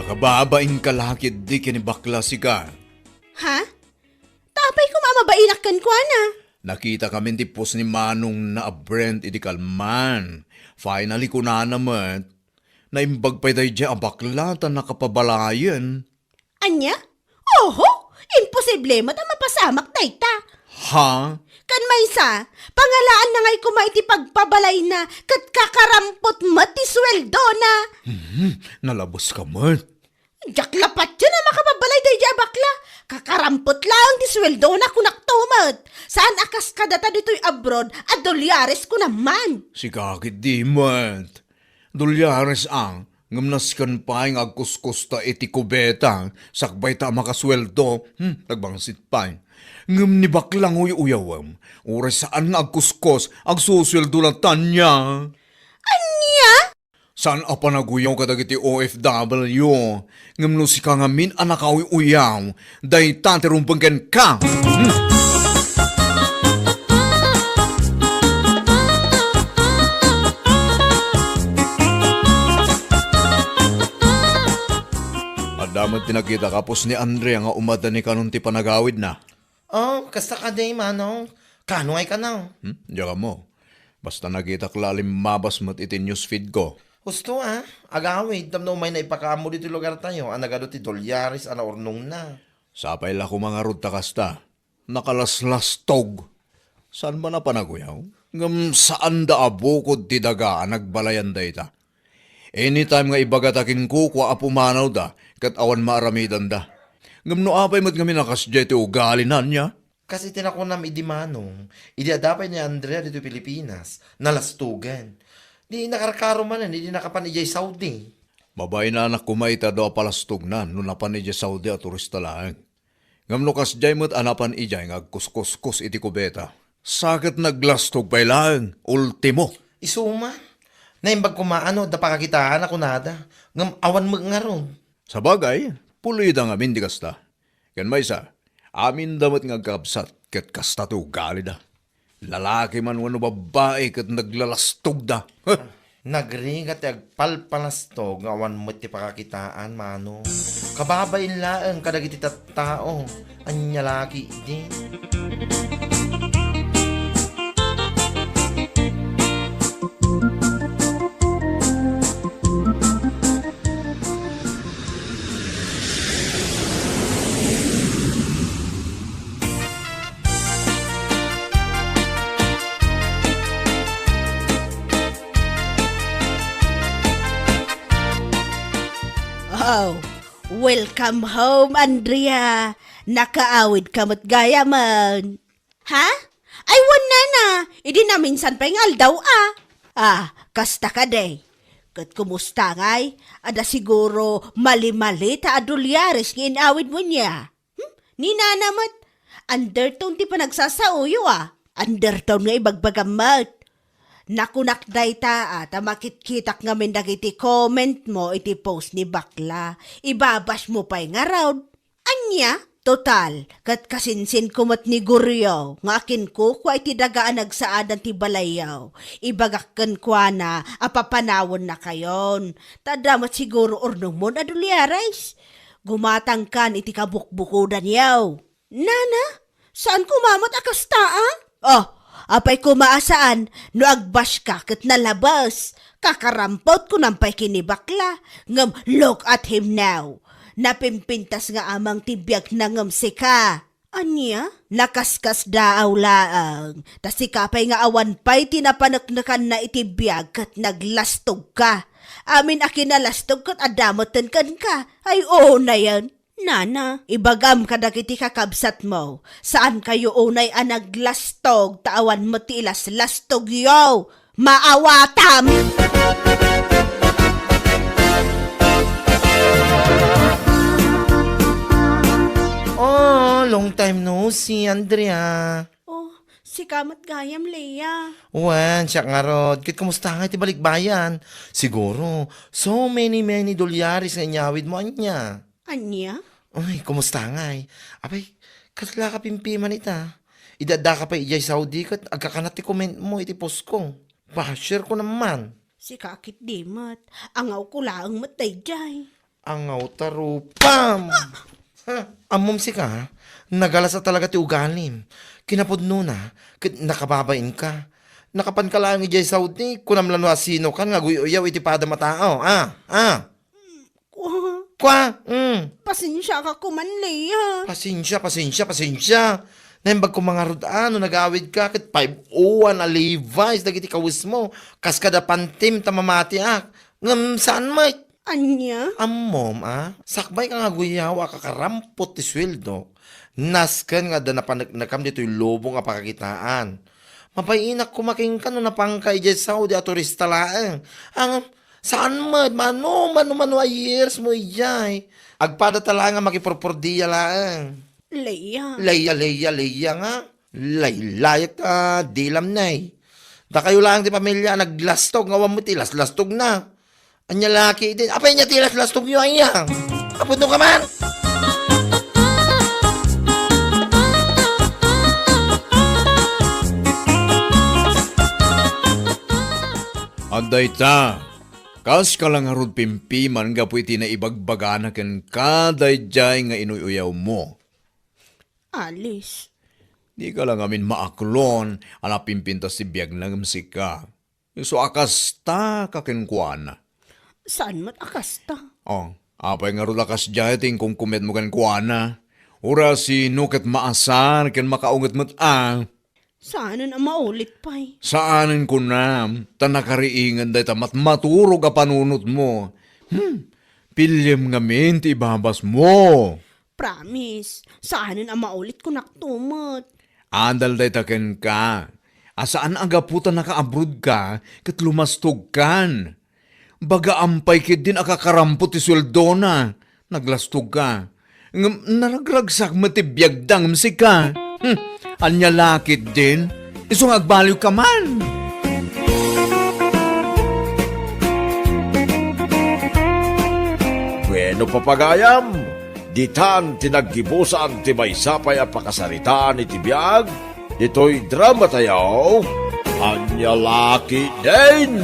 Speaker 8: Nakababaing kalakid di kinibakla si ka.
Speaker 7: Ha? Tapay ko mamabainak kan kwa na.
Speaker 8: Nakita kami tipos ni Manong na Brent iti kalman. Finally ko na naman. Naimbag pa'y dahi dya ang baklatan nakapabalayan.
Speaker 7: Anya? Oho, imposible mo ta mapasamak dayta.
Speaker 8: Ha?
Speaker 7: Kan maysa, pangalaan na ngay kumaiti pagpabalay na kat kakarampot mati sweldo na.
Speaker 8: Nalabos ka man.
Speaker 7: Jaklapat yun na makapabalay day ja bakla. Kakarampot lang di sweldo na kunaktumat. Saan akas ka data dito'y abroad at dolyares ko naman.
Speaker 8: Si kakit di man. Dolyares ang ngamnas kan pa yung agkuskus ta iti kubeta sakbay ta makasweldo. Nagbangsit pa. Ngam ni baklang uyawam. Oras saan nga agkuskus agsusweldo lang tanya.
Speaker 7: Anya?
Speaker 8: Saan apa naguyaw kadagiti OFW? Ngam no si kangamin anak uyaw. Day taterumpanggan ka. Adaman tinakita kapos ni Andre nga umada ni kanun ti panagawid na.
Speaker 6: Oh, kasta ka day, manong. Kano ay ka na?
Speaker 8: Diyan mo. Basta nakita klalim mabas mat iti newsfeed ko.
Speaker 6: Gusto agawid, tamno may naipakaamo dito lugar tayo, anagado ti dolyaris, ana ornong na.
Speaker 8: Sapay la ko mga rudta kasta. Nakalaslas tog. Saan ba na panaguyaw? Ngam saan da abukod ti daga nagbalayan da ita. Anytime nga ibagatakin ko kwa apumanaw da, kat awan maaramidan da. Ngam no apay mat kami nakasdya iti ugalinan niya.
Speaker 6: Kasi tinakunam idi manong, idi adapay ni Andrea dito Pilipinas, nalastugan. Di nakarkaro man di nakapanijay Saudi.
Speaker 8: Mabay na anak kumaita do palastog na no napan ija Saudi at turista lang. Ngam no kasdya mat anapan ija nga agkuskus iti kubeta. Sakit naglastog pa'y lang, ultimo.
Speaker 6: Isuma, naimbag kumaano, da pakakitaan ako nada, ngam awan mo nga ron.
Speaker 8: Sa bagay, pulida nga min di kasta. Kan may sa, amin damat nga kapsat kat kasta to gali da. Lalaki man wano babae kat naglalastog da.
Speaker 6: Nagringat agpalpalastog, awan mo ti pakakitaan, mano. Kababayin laang kadagiti tao, anya laki di.
Speaker 7: Oh, welcome home, Andrea. Nakaawid ka mo't gaya man. Ha? Ay, wala na. Idi na minsan pa yung aldaw kasta ka day. Kat kumusta ngay? Ada siguro mali-mali ta adulyares ng inawid mo niya. Ni nanamat. Undertone ti pa nagsasauyo Undertone nga ibagbagamat. Nakunakday ta makitkitak nga men dagiti comment mo iti post ni bakla. Ibabash mo pa'y nga raw. Anya? Total, kat kasinsin kumot ni Guryo, nga akin ko kwa iti dagaan nagsaadan ti balayaw. Ibagakkan kwa na, apapanawon na kayon. Tadamat siguro ornong mo na dulyares. Gumatang kan iti kabukbukudan yaw. Nana, saan kumamat akasta apay kumaasaan, no agbash ka kat nalabas. Kakarampot ko nampay kinibakla, ngam look at him now. Napimpintas nga amang tibiyag na ngam sika. Anya? Nakaskas daaw laang. Tas sikapay nga awan pa'y tinapanaknakan na itibiyag kat naglastog ka. Amin akin nalastog kat adamotan kan ka. Ay oo na yan. Nana, ibagam kadagiti kakabsat mo. Saan kayo unay naglastog, taawan mo tilas lastog yo. Maawatam!
Speaker 6: Oh, long time no see, Andrea.
Speaker 7: Oh, si kamat gayam, Leia.
Speaker 6: Wan, siya nga rod. Kit kumusta nga iti balikbayan? Siguro, so many dolyaris nga inyawid mo anya.
Speaker 7: Anya?
Speaker 6: Uy, kumusta nga Abay, katla ka pimpiman ita. Idada ka pa ijay Saudi kat agkakanat ti comment mo iti post ko. Pa-share ko naman.
Speaker 7: Si kakit dimat. Angaw ko laang matay jay.
Speaker 6: Angaw tarupam! Amom si ka, nagalas na talaga ti ugalim. Kinapudno na, nakababain ka. Nakapan ka lang ijay Saudi, kunamlan wa sino kan nga guyaw iti pada matao. Kwa?
Speaker 7: Pasensya ka kuman, Leia.
Speaker 6: Pasensya. Naimbag ko mga rod, nag-awid ka, kit 501 a Levi's, dagiti kawis mo, kas kada pantim tamamati ngam saan may?
Speaker 7: Anya?
Speaker 6: Mom, sakbay ka nga guyawa, kakarampot ti sweldo, nasken nga da napanagkam dito yung lobo nga pakakitaan. Mapayinak kumaking ka no napangkay dyan Saudi at turista laeng. Saan mano a years mo iyay. Agpada tala nga makipurpurdiya laeng.
Speaker 7: Leia.
Speaker 6: Leia nga. Laylayak dilam na eh. Da kayo lang di pamilya, naglastog, nga mo tilas, lastog na. Anya laki din, apay niya tilas, lastog nyo ayang. Apod no ka man.
Speaker 8: Aday ta, kas ka lang harod pimpiman nga po iti na ibagbagana ken kaday jay nga inuyaw mo.
Speaker 7: Alis.
Speaker 8: Di ka lang amin maaklon, ala pimpintas si biyag nang ka. So akas ta kakenkwana.
Speaker 7: Saan mat akasta?
Speaker 8: Oh, apay nga rulakas jay ting kung kumet mo kan kuana. Ura si nuket maasar ken makaunget mat
Speaker 7: Saan na maulit pa'y?
Speaker 8: Saanin ko na, tanakariingan day tamat maturog a panunot mo. Pilyem nga ti ibabas mo.
Speaker 7: Promise. Saan na maulit ko naktumot?
Speaker 8: Andal day taken ka. Asaan aga puta nakaabroad ka, kat lumastog kan. Baga ampay kid din akakarampot ti sweldo na. Naglastog ka. Naragragsak matibiyag dang si ka. Anya lakit din. Isong agbaliw ka man.
Speaker 5: Bueno papagayam, ditan tinaggibusan ti may sapay at pakasaritaan iti biyag, dito'y drama tayo, Anya Laki din.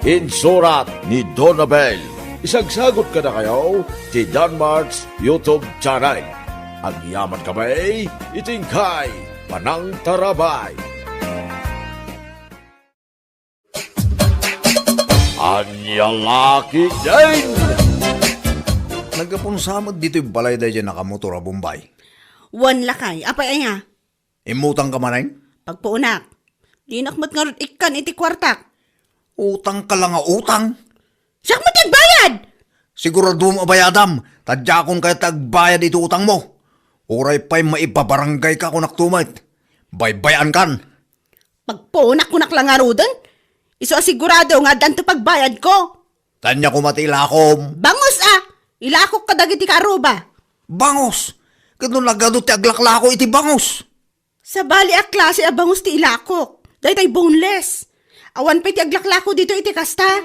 Speaker 5: Insurat ni Donabel. Isagsagot ka na kayo ti Danmarks YouTube channel. Ang yaman kamay, itingkay, panang tarabay. Anya Laki din.
Speaker 8: Nagkapunsamad dito yung balay day dyan nakamotor a Bombay.
Speaker 7: Wan lakay. Apay aya.
Speaker 8: Imutang ka man
Speaker 7: Pagpuunak. Di nakmat nga rin ikan iti kwartak.
Speaker 8: Utang ka lang nga utang.
Speaker 7: Siyak mo tagbayad!
Speaker 8: Sigurado mo bayadam, tadya kung kaya tagbayad ito utang mo. Uray pa'y maipabarangay ka kung naktumit. Baybayan kan.
Speaker 7: Pagpuunak ko naklangarudan. Iso asigurado nga danto pagbayad ko.
Speaker 8: Tanya ko matilakom.
Speaker 7: Bangus Ilakok ka dagiti karuba.
Speaker 8: Bangos. Kano lagado ti aglaklako iti bangos.
Speaker 7: Sa bali a klase a bangus ti ilakok. Dahil boneless. Awan pa iti aglaklako dito iti kasta.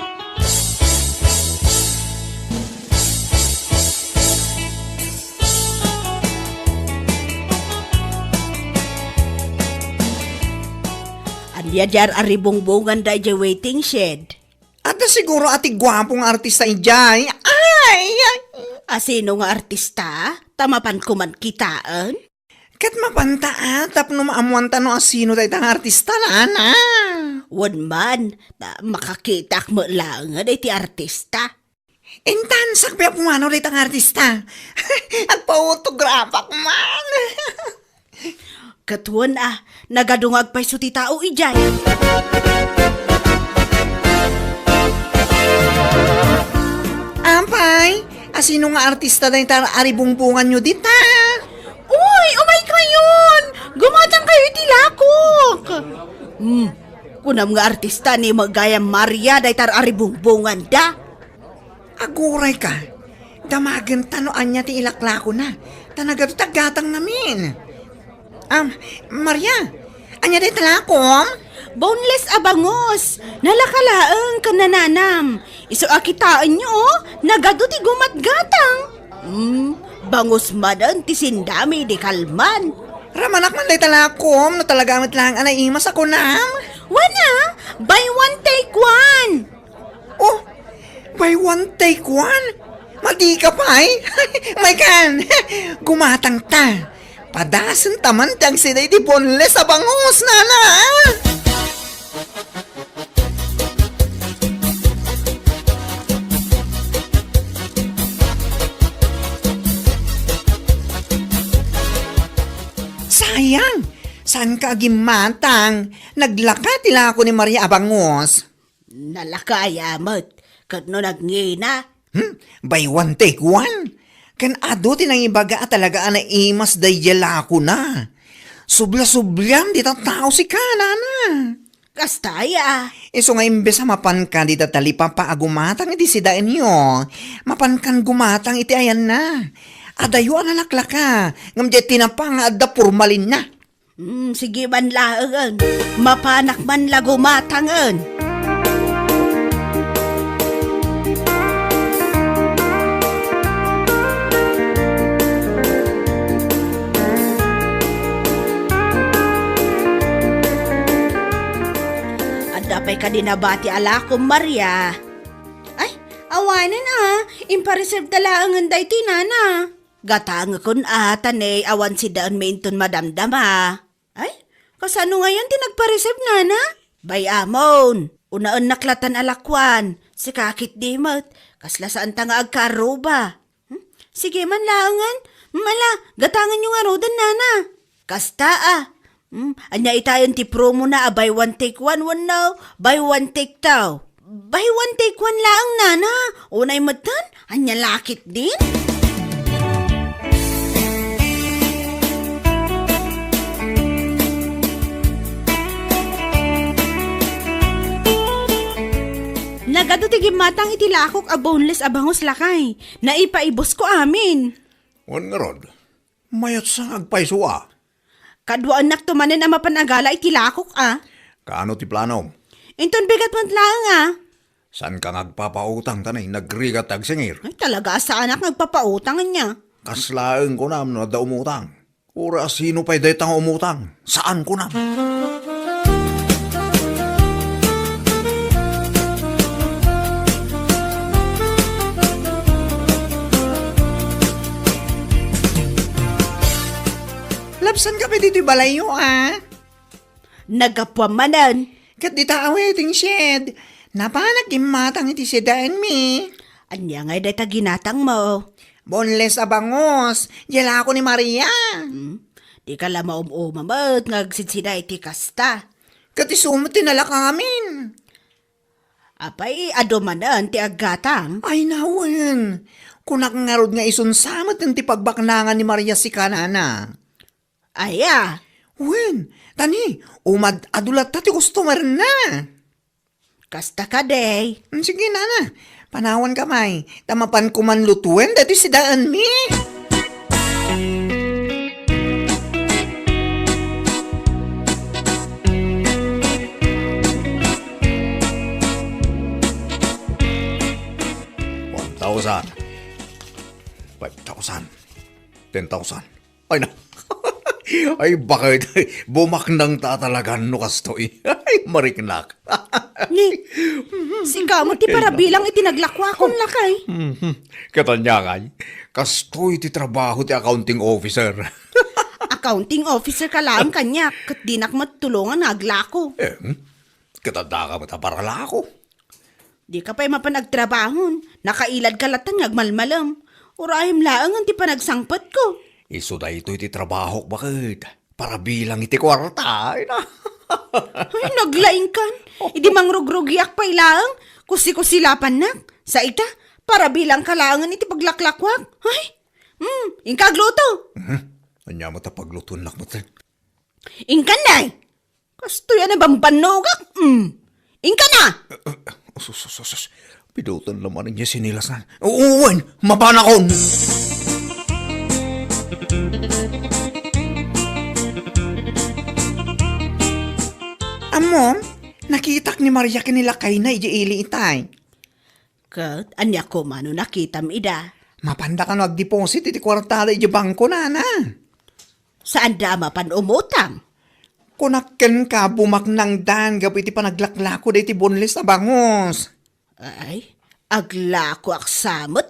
Speaker 7: Anya jar aribongbongan da iti waiting shed.
Speaker 9: At siguro ati gwapong artista ijay. Ay!
Speaker 7: Asino nga artista? Tamapan ko man kitaan?
Speaker 9: Kat mapanta tapno maamuan no asino tayo tang artista na.
Speaker 7: Wan man, makakita mo lang nga iti artista.
Speaker 9: Intan sakbya pumano tayo tang artista. Agpa-autograph man.
Speaker 7: Katuan nagadungag pa'y suti tao ijay.
Speaker 9: Ampay, asino nga artista tayo tang aribungbungan nyo dita?
Speaker 7: Uy, umay kayon! Gumatang kayo iti lakok! Kunam nga artista ni Magayam Maria day tar aribungbungan da.
Speaker 9: Aguray ka. Damagan tanoan niya ti ilaklako na. Tanaga tagatang namin. Maria, anya day talakom?
Speaker 7: Boneless abangos. Nalakalaang kanananam. Iso akitaan nyo, nagado ti gumatgatang. Bangos madan ti sindami di kalman.
Speaker 9: Ramanak man day talakom, no talagamit lang anay imas ako na.
Speaker 7: Wana, buy one take one.
Speaker 9: Oh, buy one take one? Madi ka pa May kan, gumatang ta. Padasan taman tiyang sinay di boneless sa bangos, nana. Sayang. Saan ka agimatang? Naglaka tila ako ni Maria Abangos.
Speaker 7: Nalakaya mo't, kat no nagngina.
Speaker 9: By one take one. Kan ado tinang ibaga talaga na imas dayala ko na. Subla-sublam di tao si kanana.
Speaker 7: Kastaya.
Speaker 9: Iso nga imbes sa mapan ka di tatalipa pa agumatang iti sidaan nyo. Mapan kan gumatang iti ayan na. Adayo analakla ka. Ngamdi tinapang adda purmalin na.
Speaker 7: Sige man laangan. Mapanak man lagumatangan. Adapay ka dinabati ala ko, Maria. Ay, awanan Impareserve talaangan day tinana. Gatang kun tanay awan si daan mainton madamdama. Ay, kasano ngayon tinagpareserve nana? Bay amon, unaan naklatan alakwan, si kakit dimot, kasla saan tanga agkaruba. Sige man laangan, mala, gatangan yung arodan nana. Kasta anya itayan ti promo na buy one take one now, buy one take two. Buy one take one laang nana, unay matan, anya lakit din. Nagado tigim matang itilakok a boneless abangos lakay. Naipaibos ko amin.
Speaker 8: Wan nga rod, mayat sa agpaisuwa.
Speaker 7: Kadwa anak tumanen ang mapanagala itilakok
Speaker 8: Kaano ti plano?
Speaker 7: Inton bigat man lang
Speaker 8: San ka ngagpapautang tanay, nagrigat agsingir.
Speaker 7: Ay talaga sa anak nagpapautangan niya.
Speaker 8: Kaslaeng ko nam no da umutang. Ura sino pa'y detang umutang? Saan ko nam?
Speaker 9: Lapsan ka pa dito balayo
Speaker 7: Nagapwamanan.
Speaker 9: Kat di ta waiting shed. Napanak imatang iti sedaan mi.
Speaker 7: Anya ngay day taginatang mo.
Speaker 9: Boneless abangos. Yala ako ni Maria.
Speaker 7: Di ka lang maumamot ngagsidsida iti kasta.
Speaker 9: Kat isumot tinala kamin.
Speaker 7: Apay adomanan ti agatang.
Speaker 9: Ay nawan. Kunak ngarod nga isunsamot ng ti pagbaknangan ni Maria si kanana.
Speaker 7: Aya.
Speaker 9: Wen, tani, umad adulat ti customer na.
Speaker 7: Kasta ka day.
Speaker 9: Sige nana, panawan kamay. Tamapan ko man lutuin dati si daan mi.
Speaker 8: $1,000. 5,000. 10,000. Ay na. Ay bakit? Bumaknang tatalagan no kastoy. Ay mariknak.
Speaker 7: Ni, si kamo ti para bilang itinaglakwa kon lakay.
Speaker 8: Katanya kay, kastoy ti trabaho ti accounting officer.
Speaker 7: Accounting officer ka lang kanya, kat dinak matulungan naglako.
Speaker 8: Katanda ka mataparala ako.
Speaker 7: Di ka pa'y mapanagtrabahon, nakailad ka latan ngagmalmalam. Urahim laang ang ti panagsangpat ko.
Speaker 8: Iso da ito iti trabaho bakit? Para bilang iti kwarta. Ay na.
Speaker 7: Ay, naglaing kan. Idi mangrugrugiak pa ilaang. Kusi-kusilapan nak. Sa ita, para bilang kalangan iti paglaklakwak. Ay, ingkagluto.
Speaker 8: Anya mo ta pagluton nak mo ten.
Speaker 7: Ingkan na. Kasto yan na bambanogak. Ingkan na.
Speaker 8: Sus. Pidutan naman niya sinilasan. Uwan, mapanakon.
Speaker 9: Amom, nakitak ni Maria kinilakay na iili itay.
Speaker 7: Kat, anya ko mano nakitam ida.
Speaker 9: Mapanda ka nag-deposit iti kwartala iti bangko nana.
Speaker 7: Saan dama pan umutang?
Speaker 9: Kunakken ka bumaknang dan gabi iti panaglaklako da iti boneless na bangos.
Speaker 7: Ay, aglako aksamot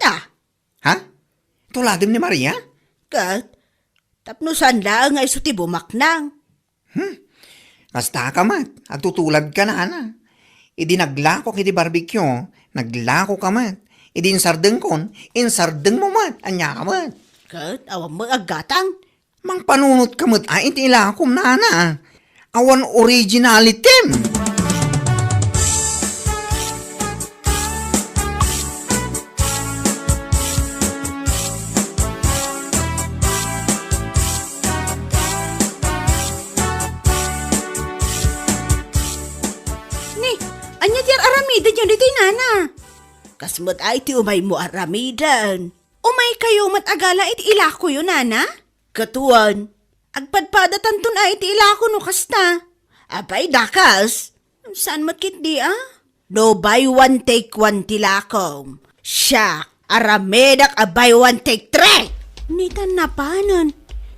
Speaker 9: Ha? Tuladim ni Maria?
Speaker 7: Kat, tapnusan lang nga iso ti bumaknang.
Speaker 9: Kasta ka mat, at tutulad ka na ana. Idi naglako kiti barbecue, naglako ka mat. Idi insardeng kon, insardeng mo mat, anya ka mat.
Speaker 7: Kat, awang mo agatang.
Speaker 9: Mang panunot kamot ay iti ilakom nana. Awan originality.
Speaker 7: Ni, anya tiar aramida dyan dito nana. Kasmat ay ti umay mo aramidan. Umay kayo matagala iti ilako yun nana. Katuan, agpadpadatan tun ay iti ilako no kasta. Abay dakas, saan matkit di No buy one take one tilakom. Siya, aramedak a buy one take three. Nitan na panan.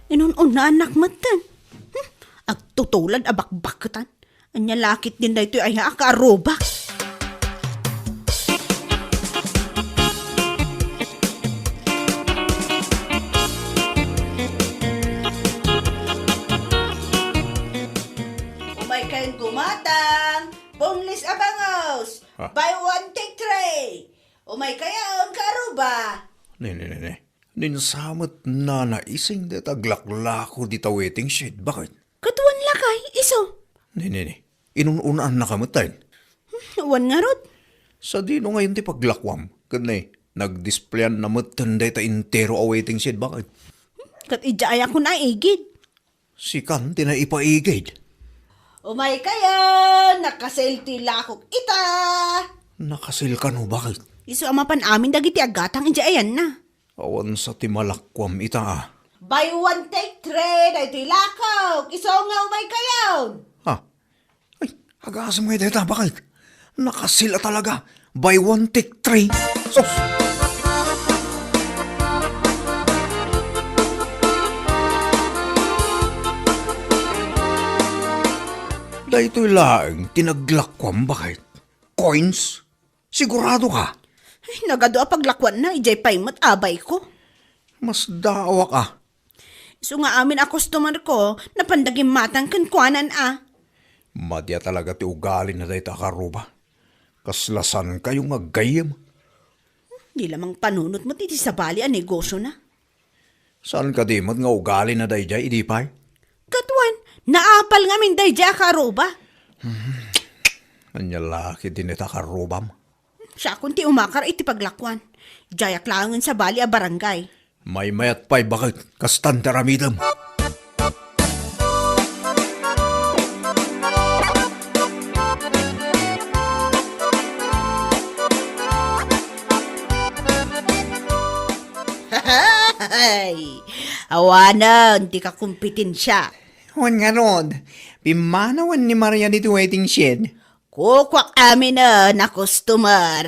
Speaker 7: Inun na anak matan. Agtutulad abakbakatan. Anya lakit din na ito ay akaarobak. Umay kayong gumatang. Boneless abangos. Buy one take three. Umay kayong karuba.
Speaker 8: Ne. Ninsamot na naising de taglaklako di ta waiting shed. Bakit?
Speaker 7: Katuan lakay, iso.
Speaker 8: Ne. Inununaan na kamatayin.
Speaker 7: Wan nga rod.
Speaker 8: Sa dino ngayon ti paglakwam. Kanay, nag-displayan na matanday ta intero a waiting shed. Bakit?
Speaker 7: Kat ijaya ko na igid.
Speaker 8: Si Kanti na ipaigid.
Speaker 7: Umay kayo, nakaselti lakok ita.
Speaker 8: Nakasil ka no, bakit?
Speaker 7: Iso amapan amin dagiti agatang ijayan na.
Speaker 8: Awan sa timalakwam ita
Speaker 7: Buy one take three, dahito lakok. Iso nga umay kayo.
Speaker 8: Ha? Ay, agasam ngayon dito, bakit? Nakasila talaga. Buy one, take three. Sus! Dahito'y laeng tinaglakwam, bakit? Coins? Sigurado ka?
Speaker 7: Ay, nagado a paglakwan na, ijay paymat abay ko.
Speaker 8: Mas dawa ka.
Speaker 7: Iso nga amin a customer ko, napandagim matang kankwanan
Speaker 8: Madya talaga ti ugali na dahita karuba. Kaslasan kayong agayam.
Speaker 7: Di lamang panunot mo titi sa bali a negosyo na.
Speaker 8: Saan ka di mat nga ugali na dayjay, idipay?
Speaker 7: Katuan, naapal nga min day dya karoba.
Speaker 8: Anya laki din ita karubam.
Speaker 7: Siya kunti umakar iti paglakwan. Jayak langan sa bali a barangay.
Speaker 8: May mayat pa'y bakit kastan taramidam.
Speaker 7: Ay, awanan, di ka kumpitin siya.
Speaker 9: Wan nga rod. Pimanawan ni Maria dito waiting shed.
Speaker 7: Kukwak amin na customer.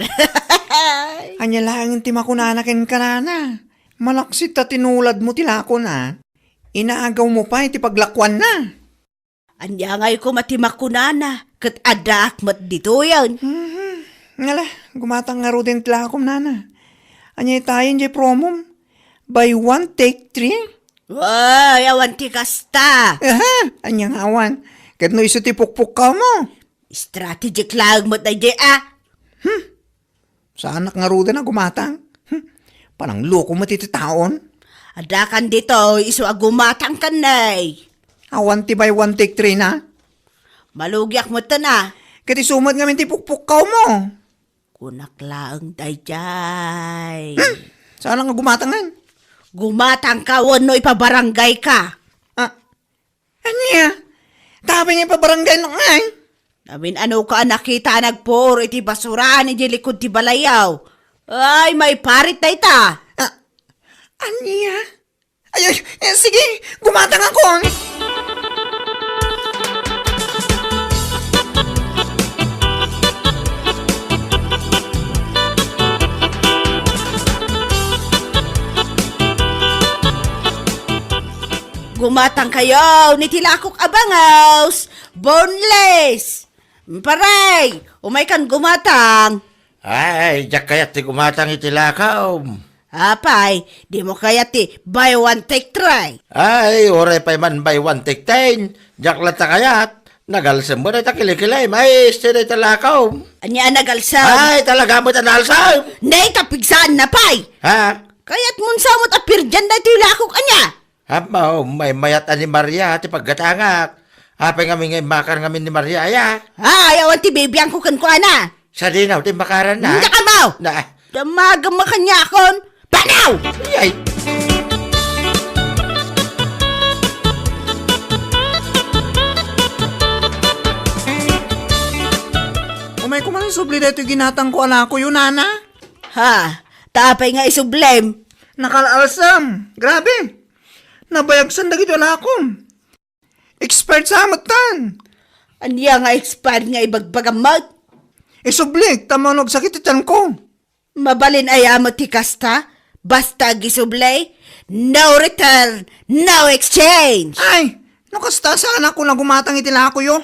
Speaker 9: Anya lang ti makunanakin ka na. Malaksit ta tinulad mo tilako na. Inaagaw mo pa iti paglakwan na.
Speaker 7: Anya ngay ko matimakunana, kat adak mat dito yan.
Speaker 9: Ngala, gumatang nga ro din tilakom nana. Anya tayo di promom. Buy one, take three.
Speaker 7: Ay, awan ti kasta.
Speaker 9: Aha, anya nga awan. Kat no iso ti pukpuk ka mo.
Speaker 7: Strategic lang mat na di
Speaker 9: Sa anak nga ro din na gumatang. Panang loko matititaon.
Speaker 7: Adakan dito, iso agumatang kanay.
Speaker 9: Awan ti buy one, take three na.
Speaker 7: Malugyak mo ta na.
Speaker 9: Kat isumad nga min ti pukpuk ka mo.
Speaker 7: Kunak lang dayjay.
Speaker 9: Saan nga gumatangan?
Speaker 7: Gumatang ka, wano ipabarangay ka.
Speaker 9: Anya? Tabi niya pa barangay lang ay.
Speaker 7: Namin ano ka nakita nagpuro iti basurahan iti likod ti balayaw. Ay, may parit na ita.
Speaker 9: Anya? Ay, sige, gumatang ako.
Speaker 7: Gumatang kayo, nitilakok abangaws, boneless. Paray, umay kan gumatang.
Speaker 6: Ay, jak kayat ti gumatang itilakaw.
Speaker 7: Apay, di mo kaya ti buy one take try.
Speaker 6: Ay, oray pa'y man by one take ten. Jak lata kayat. Nagalsam mo na ita kilikilay, may istira itilakaw.
Speaker 7: Anya nagalsam.
Speaker 6: Ay, talaga mo tanalsam.
Speaker 7: Nay, kapigsaan na pay.
Speaker 6: Ha?
Speaker 7: Kaya't mun samot apir dyan na tilakok anya.
Speaker 6: Hamaw, may mayat ni Maria ti paggatangak. Apay kami ngay makar kami ni Maria ya.
Speaker 7: Ayawan ti bibiyang ko kan ko ana.
Speaker 6: Sa dinaw ti makaran na.
Speaker 7: Hindi ka mau.
Speaker 6: Na.
Speaker 7: Damaga makanya akon. Banaw!
Speaker 6: Ay.
Speaker 9: Umay ko man subli dito ginatang ko ala ko yun, nana.
Speaker 7: Ha, tapay nga isublem.
Speaker 9: Nakalalsam. Grabe. Nabayagsan na gito ala ko. Expert sa amatan.
Speaker 7: Anya nga expert nga ibagbagamot.
Speaker 9: Isublik, tamanog sakititan ko.
Speaker 7: Mabalin ayamo ti kasta. Basta gisublay. No return, no exchange.
Speaker 9: Ay, nakasta sana ko na gumatang itila ko yo.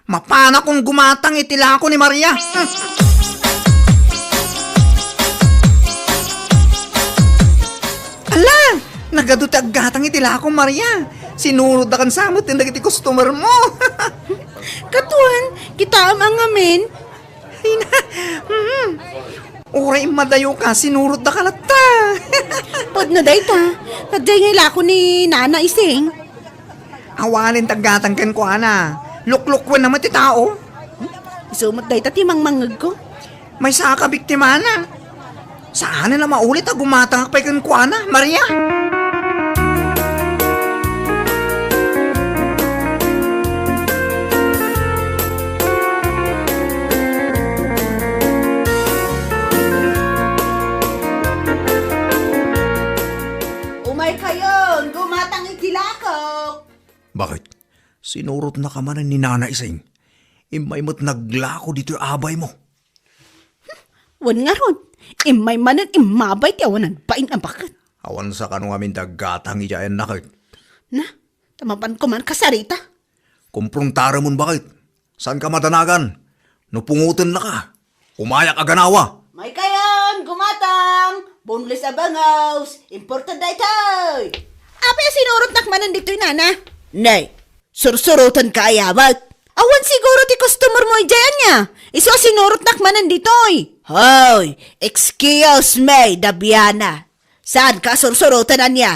Speaker 9: Mapana kung gumatang itila ko ni Maria. Ala, nagadutag gatang itila ko Maria. Sinunod na kan samot yung dagiti customer mo.
Speaker 7: Katuan, kita ang amin.
Speaker 9: Ay na, Uray madayo ka, sinurot na kalata.
Speaker 7: Pod na day ta. Kaday nga ko ni Nana Ising.
Speaker 9: Awalin tagatang kan ko, ana. Luklukwan naman ti tao.
Speaker 7: Isumot day ta timang mangag ko.
Speaker 9: May saka biktima na. Saan na maulit a gumatang kay kan ko, ana, Maria?
Speaker 7: Umay kayon, gumatang itilakok.
Speaker 8: Bakit? Sinurot na ka man ni Nana Ising. Imay mo't naglako dito yung abay mo.
Speaker 7: Wan nga ron. Imay manan imabay ti awanan pain ang bakit.
Speaker 8: Awan sa kanong amin tagatang iyayan nakit.
Speaker 7: Na, tamapan ko man kasarita.
Speaker 8: Kumpruntara mon bakit? Saan ka matanagan? Nupungutan na ka. Umayak aganawa.
Speaker 7: May kayon, gumatang. Boneless abangaws. Important day tay. Apa yung sinurot nakmanan dito yung nana? Nay, sursurutan ka ayabat. Awan siguro ti customer mo ijayan niya. Iso sinurot nakmanan dito Hoy, excuse me, Dabiana. Saan ka sursurutan na niya?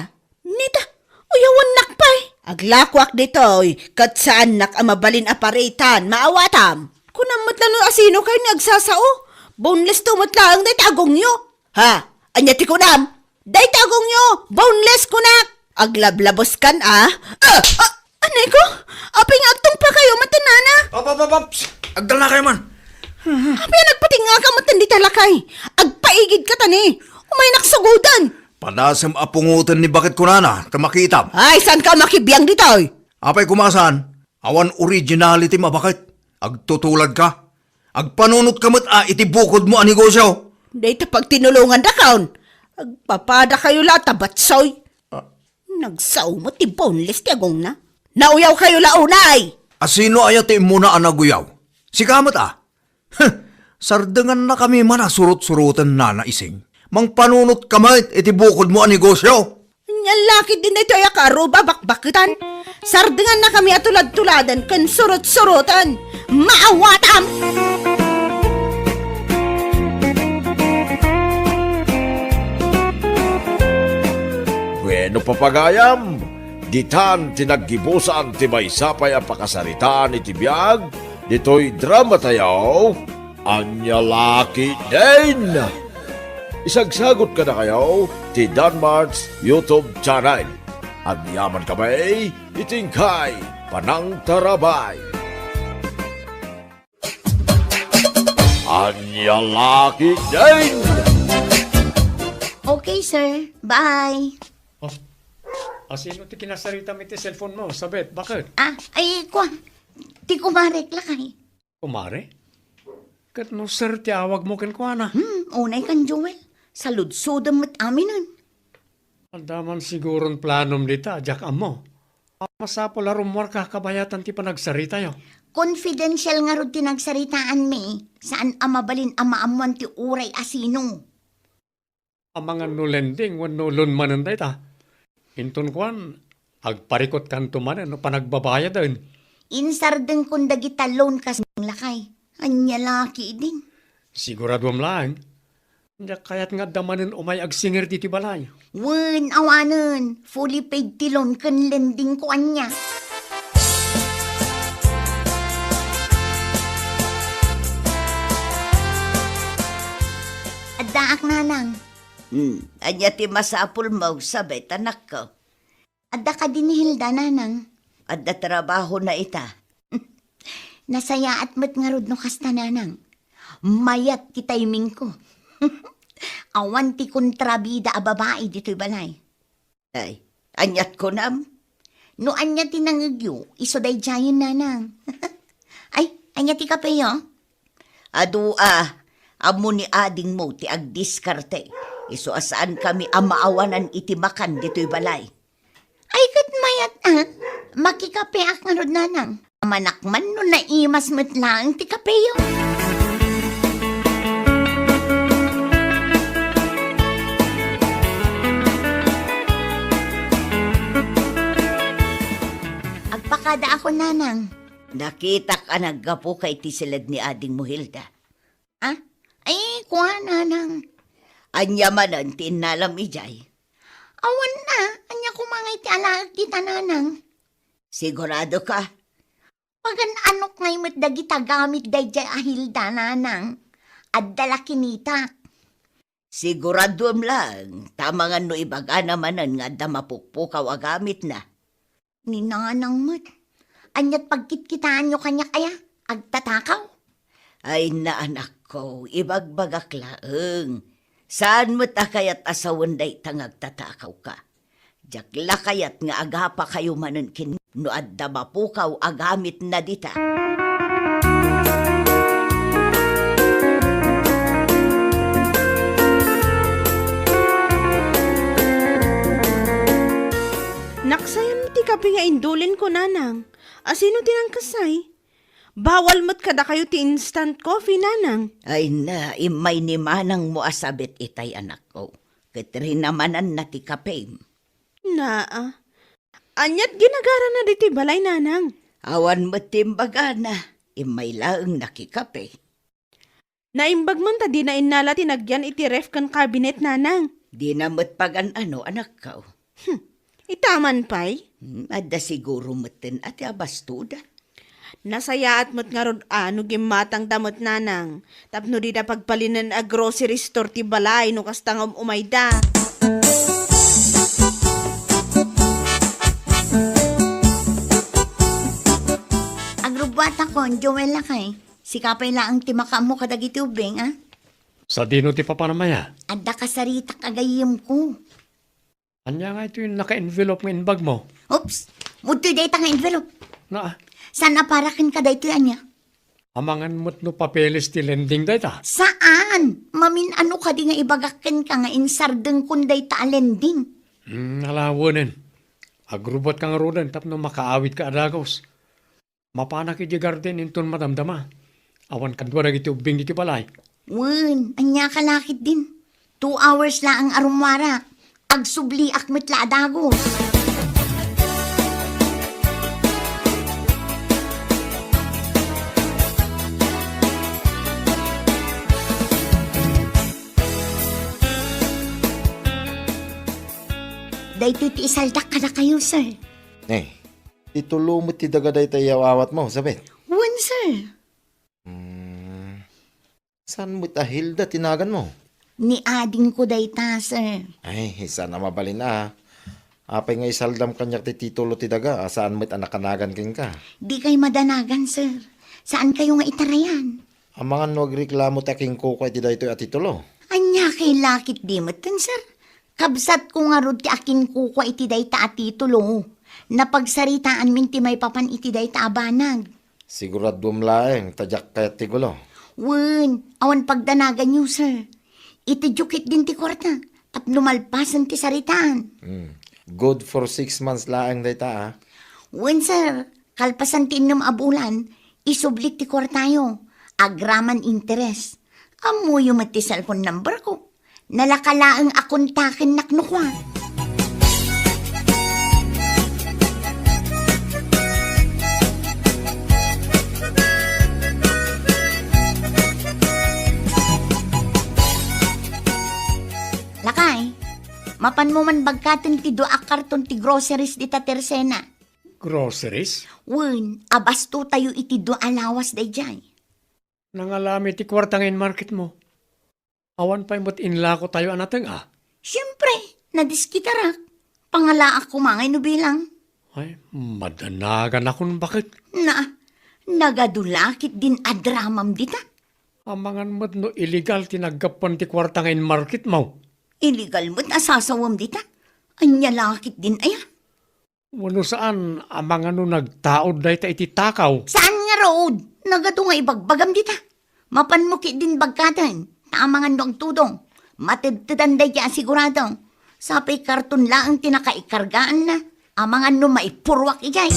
Speaker 7: Nita, uyawan nakpay. Aglakwak dito kat saan nak amabalin aparitan, maawatam. Kunamot lalo asino kayo nagsasao. Boneless tumatlaang day tagong nyo. Ha? Anya ti kunam? Day tagong nyo, boneless kunak. Aglablabos kan anay ko? Apay nga agtong pa kayo matanana.
Speaker 8: Paps! Agdal na kayo man.
Speaker 7: Apay nagpatinga ka matan di talakay. Agpaigid ka tani. Umay naksugudan.
Speaker 8: Padasam apungutan ni bakit kunana, tamakitam.
Speaker 7: Ay, saan ka makibiyang dito?
Speaker 8: Apay kumasan, awan originality mabakit. Agtutulad ka. Agpanunot ka mat itibukod mo ang negosyo.
Speaker 7: Dito pag tinulungan da kaon. Agpapada kayo la tabatsoy. Nagsaw mo ti boneless ti agong na. Nauyaw kayo launay.
Speaker 8: Asino ayat muna ang naguyaw? Si kamat Sardangan na kami man surut-surutan na naising. Mang panunot kamay itibukod mo ang negosyo.
Speaker 7: Yan lakit din ito ay akaro babakbakitan. Sardangan na kami atulad-tuladan kan surut-surutan. Maawatam!
Speaker 5: Bueno papagayam, ditan tinaggibusan ti may sapay ang pakasaritaan iti biyag, dito'y drama tayo, anya laki din. Isagsagot ka na kayo ti Danmar's YouTube channel. Agyaman kami, itingkay, panang tarabay. Anya laki din.
Speaker 2: Okay, sir. Bye.
Speaker 10: Sino ti kinasarita mi ti cellphone mo? Sabet, bakit?
Speaker 2: Ay, kwa. Ti kumarek lakay.
Speaker 10: Kumare? Kat no sir ti awag mo ken kuana.
Speaker 2: Unay kan Joel. Saludsudam mat aminan.
Speaker 10: Andaman siguron planom dita, jak amo. Masapol arumwar ka kabayatan ti panagsarita yo.
Speaker 2: Confidential nga ro tinagsaritaan mi. Saan amabalin amaamuan ti uray asino.
Speaker 10: Ang mga nulending, wan nulun manan dita. Intun kwan, agparikot kanto man, no panagbabaya din.
Speaker 2: Insardeng kung dagita loan kas lakay. Anya laki din.
Speaker 10: Sigurado lang, Nya kayat nga damanen umay agsinger diti balay.
Speaker 2: Wen, awanen. Fully paid tilon ken lending ko anya. Addaak nanang.
Speaker 3: Anya ti masapul mo, sabay tanak ko.
Speaker 2: Adda ka din ni Hilda nanang.
Speaker 3: Adda trabaho na ita.
Speaker 2: Nasaya at met nga rod no kasta nanang. Mayat ti timing ko. Awan ti kontrabida a babae dito'y balay.
Speaker 3: Ay, anyat ko nam.
Speaker 2: No anya ti nangagyo, iso day jayon nanang. Ay, anya ti kapeyo?
Speaker 3: Amo ni ading mo ti agdiskarte. Iso asaan kami amaawanan iti makan dito'y balay.
Speaker 2: Ay, kat mayat makikapeak nga rod nanang. Manakman no naimas met lang ti kapeyo. Agpakada ako nanang.
Speaker 3: Nakita ka naggapo kay ti silad ni ading mo, Hilda.
Speaker 2: Ah? Ay, kuha nanang.
Speaker 3: Anya manan ti nalam ijay.
Speaker 2: Awan na, anya kumangay ti alaag kita nanang.
Speaker 3: Sigurado ka?
Speaker 2: Pagan anok ngay met dagita gamit dayjay ahilda nanang. Addala kinita.
Speaker 3: Sigurado lang. Tama nga no ibaga namanan nga da mapukpukaw agamit na.
Speaker 2: Ni nanang met. Anyat pagkitkitaan nyo kanya kaya, agtatakaw.
Speaker 3: Ay na anak ko, ibagbagak laeng. Saan mo ta kayat asawan day tangag tatakaw ka? Jakla kayat nga agapa kayo manon kin no adda mapukaw agamit na dita.
Speaker 7: Naksayam ti kape nga indulin ko nanang. Asino tinangkasay? Bawal mo't kada kayo ti instant coffee nanang.
Speaker 3: Ay na, imay ni manang mo asabit itay anak ko. Katrin namanan na ti kape.
Speaker 7: Anyat ginagara na diti balay nanang.
Speaker 3: Awan mo timbaga na, imay laeng nakikape.
Speaker 7: Naimbag man ta di na inala tinagyan iti ref kan cabinet nanang.
Speaker 3: Di na mo't pagan ano anak ko.
Speaker 7: Itaman pay.
Speaker 3: Adda siguro mo't ati abastuda.
Speaker 7: Nasaya at mo't nga ron gimatang damot nanang. Tapno di na pagpalinan a grocery store ti balay no kastang umayda.
Speaker 2: Agrubata ko, Joel lakay. Sikapay lang ang timakam mo kadagiti ubing, ah?
Speaker 10: Sa dino ti papanamaya.
Speaker 2: Adda kasarita kagayim ko.
Speaker 10: Anya nga ito yung naka-envelope ng inbag mo.
Speaker 2: Oops! Mutoy day tang envelope.
Speaker 10: Na,
Speaker 2: Sana parakin ka day to anya?
Speaker 10: amangan mo't no papeles ti lending day ta.
Speaker 2: Saan? Mamin ano ka di nga ibagakin ka nga insardeng kunday ta alending.
Speaker 10: Alawanin. Agrubot kang rodan tapno makaawit ka adagos. Mapanak iti garden inton madamdama. Awan kadwa iti ubing iti balay.
Speaker 2: Wen, anya ka lakit din. 2 hours lang ang arumara. Agsubli akmet la adagos. Dahito ti isaldak ka na kayo, sir.
Speaker 6: Titulo mo ti dagaday tayo awat mo, sabit.
Speaker 2: Wen, sir.
Speaker 6: Saan mo ta Hilda tinagan mo?
Speaker 2: Ni ading ko dayta, sir.
Speaker 6: Ay, sana mabalin na. Apay nga isaldam kanyak ti titulo ti daga. Saan mo't anakanagan king ka?
Speaker 2: Di kay madanagan, sir. Saan kayo nga itarayan?
Speaker 6: Ang mga nagreklamo ta king kuko ti dayto at titulo.
Speaker 2: Anya kay lakit di matan, sir. Kabsat ko nga rod ti akin kukwa iti dayta at titulo. Napagsaritaan min ti may papan iti dayta abanag.
Speaker 6: Siguradum laeng, tadyak kayat ti gulo.
Speaker 2: Wen, awan pagdanagan niyo, sir. Itidjukit din ti kwarta. Tapno malpasan ti saritaan.
Speaker 6: Good for 6 months laeng dayta
Speaker 2: Wen, sir. Kalpasan ti innom abulan. Isublik ti kwartayo. Agraman interes. Amuyo mat ti cellphone number ko. Nalakalaang akontakin naknukwa. Sakay, mapan mo man bagkatin ti do akarton ti groceries di ta tersena.
Speaker 10: Groceries?
Speaker 2: Wen, abasto tayo iti do alawas day jay.
Speaker 10: Nangalami ti kwartangin market mo. Awan pa imot inlako tayo anateng
Speaker 2: Siyempre, nadiskitarak. Pangala ako mangay no bilang.
Speaker 10: Ay, madanagan akong bakit.
Speaker 2: Nagadulakit din adramam dita.
Speaker 10: Amangan mo't no illegal tinaggapan ti kwartangin market mo.
Speaker 2: Illegal mo't asasawam dita. Anya lakit din aya.
Speaker 10: Wano saan amangan no nagtaod dahi ta iti takaw.
Speaker 2: Saan nga road? Nagado nga ibagbagam dita. Mapanmuki din bagkatan. Taamangan no ang tudong. Matidtidan day kaya sigurado. Sapay karton laang tinakaikargaan na. Amangan no maipurwak ijay.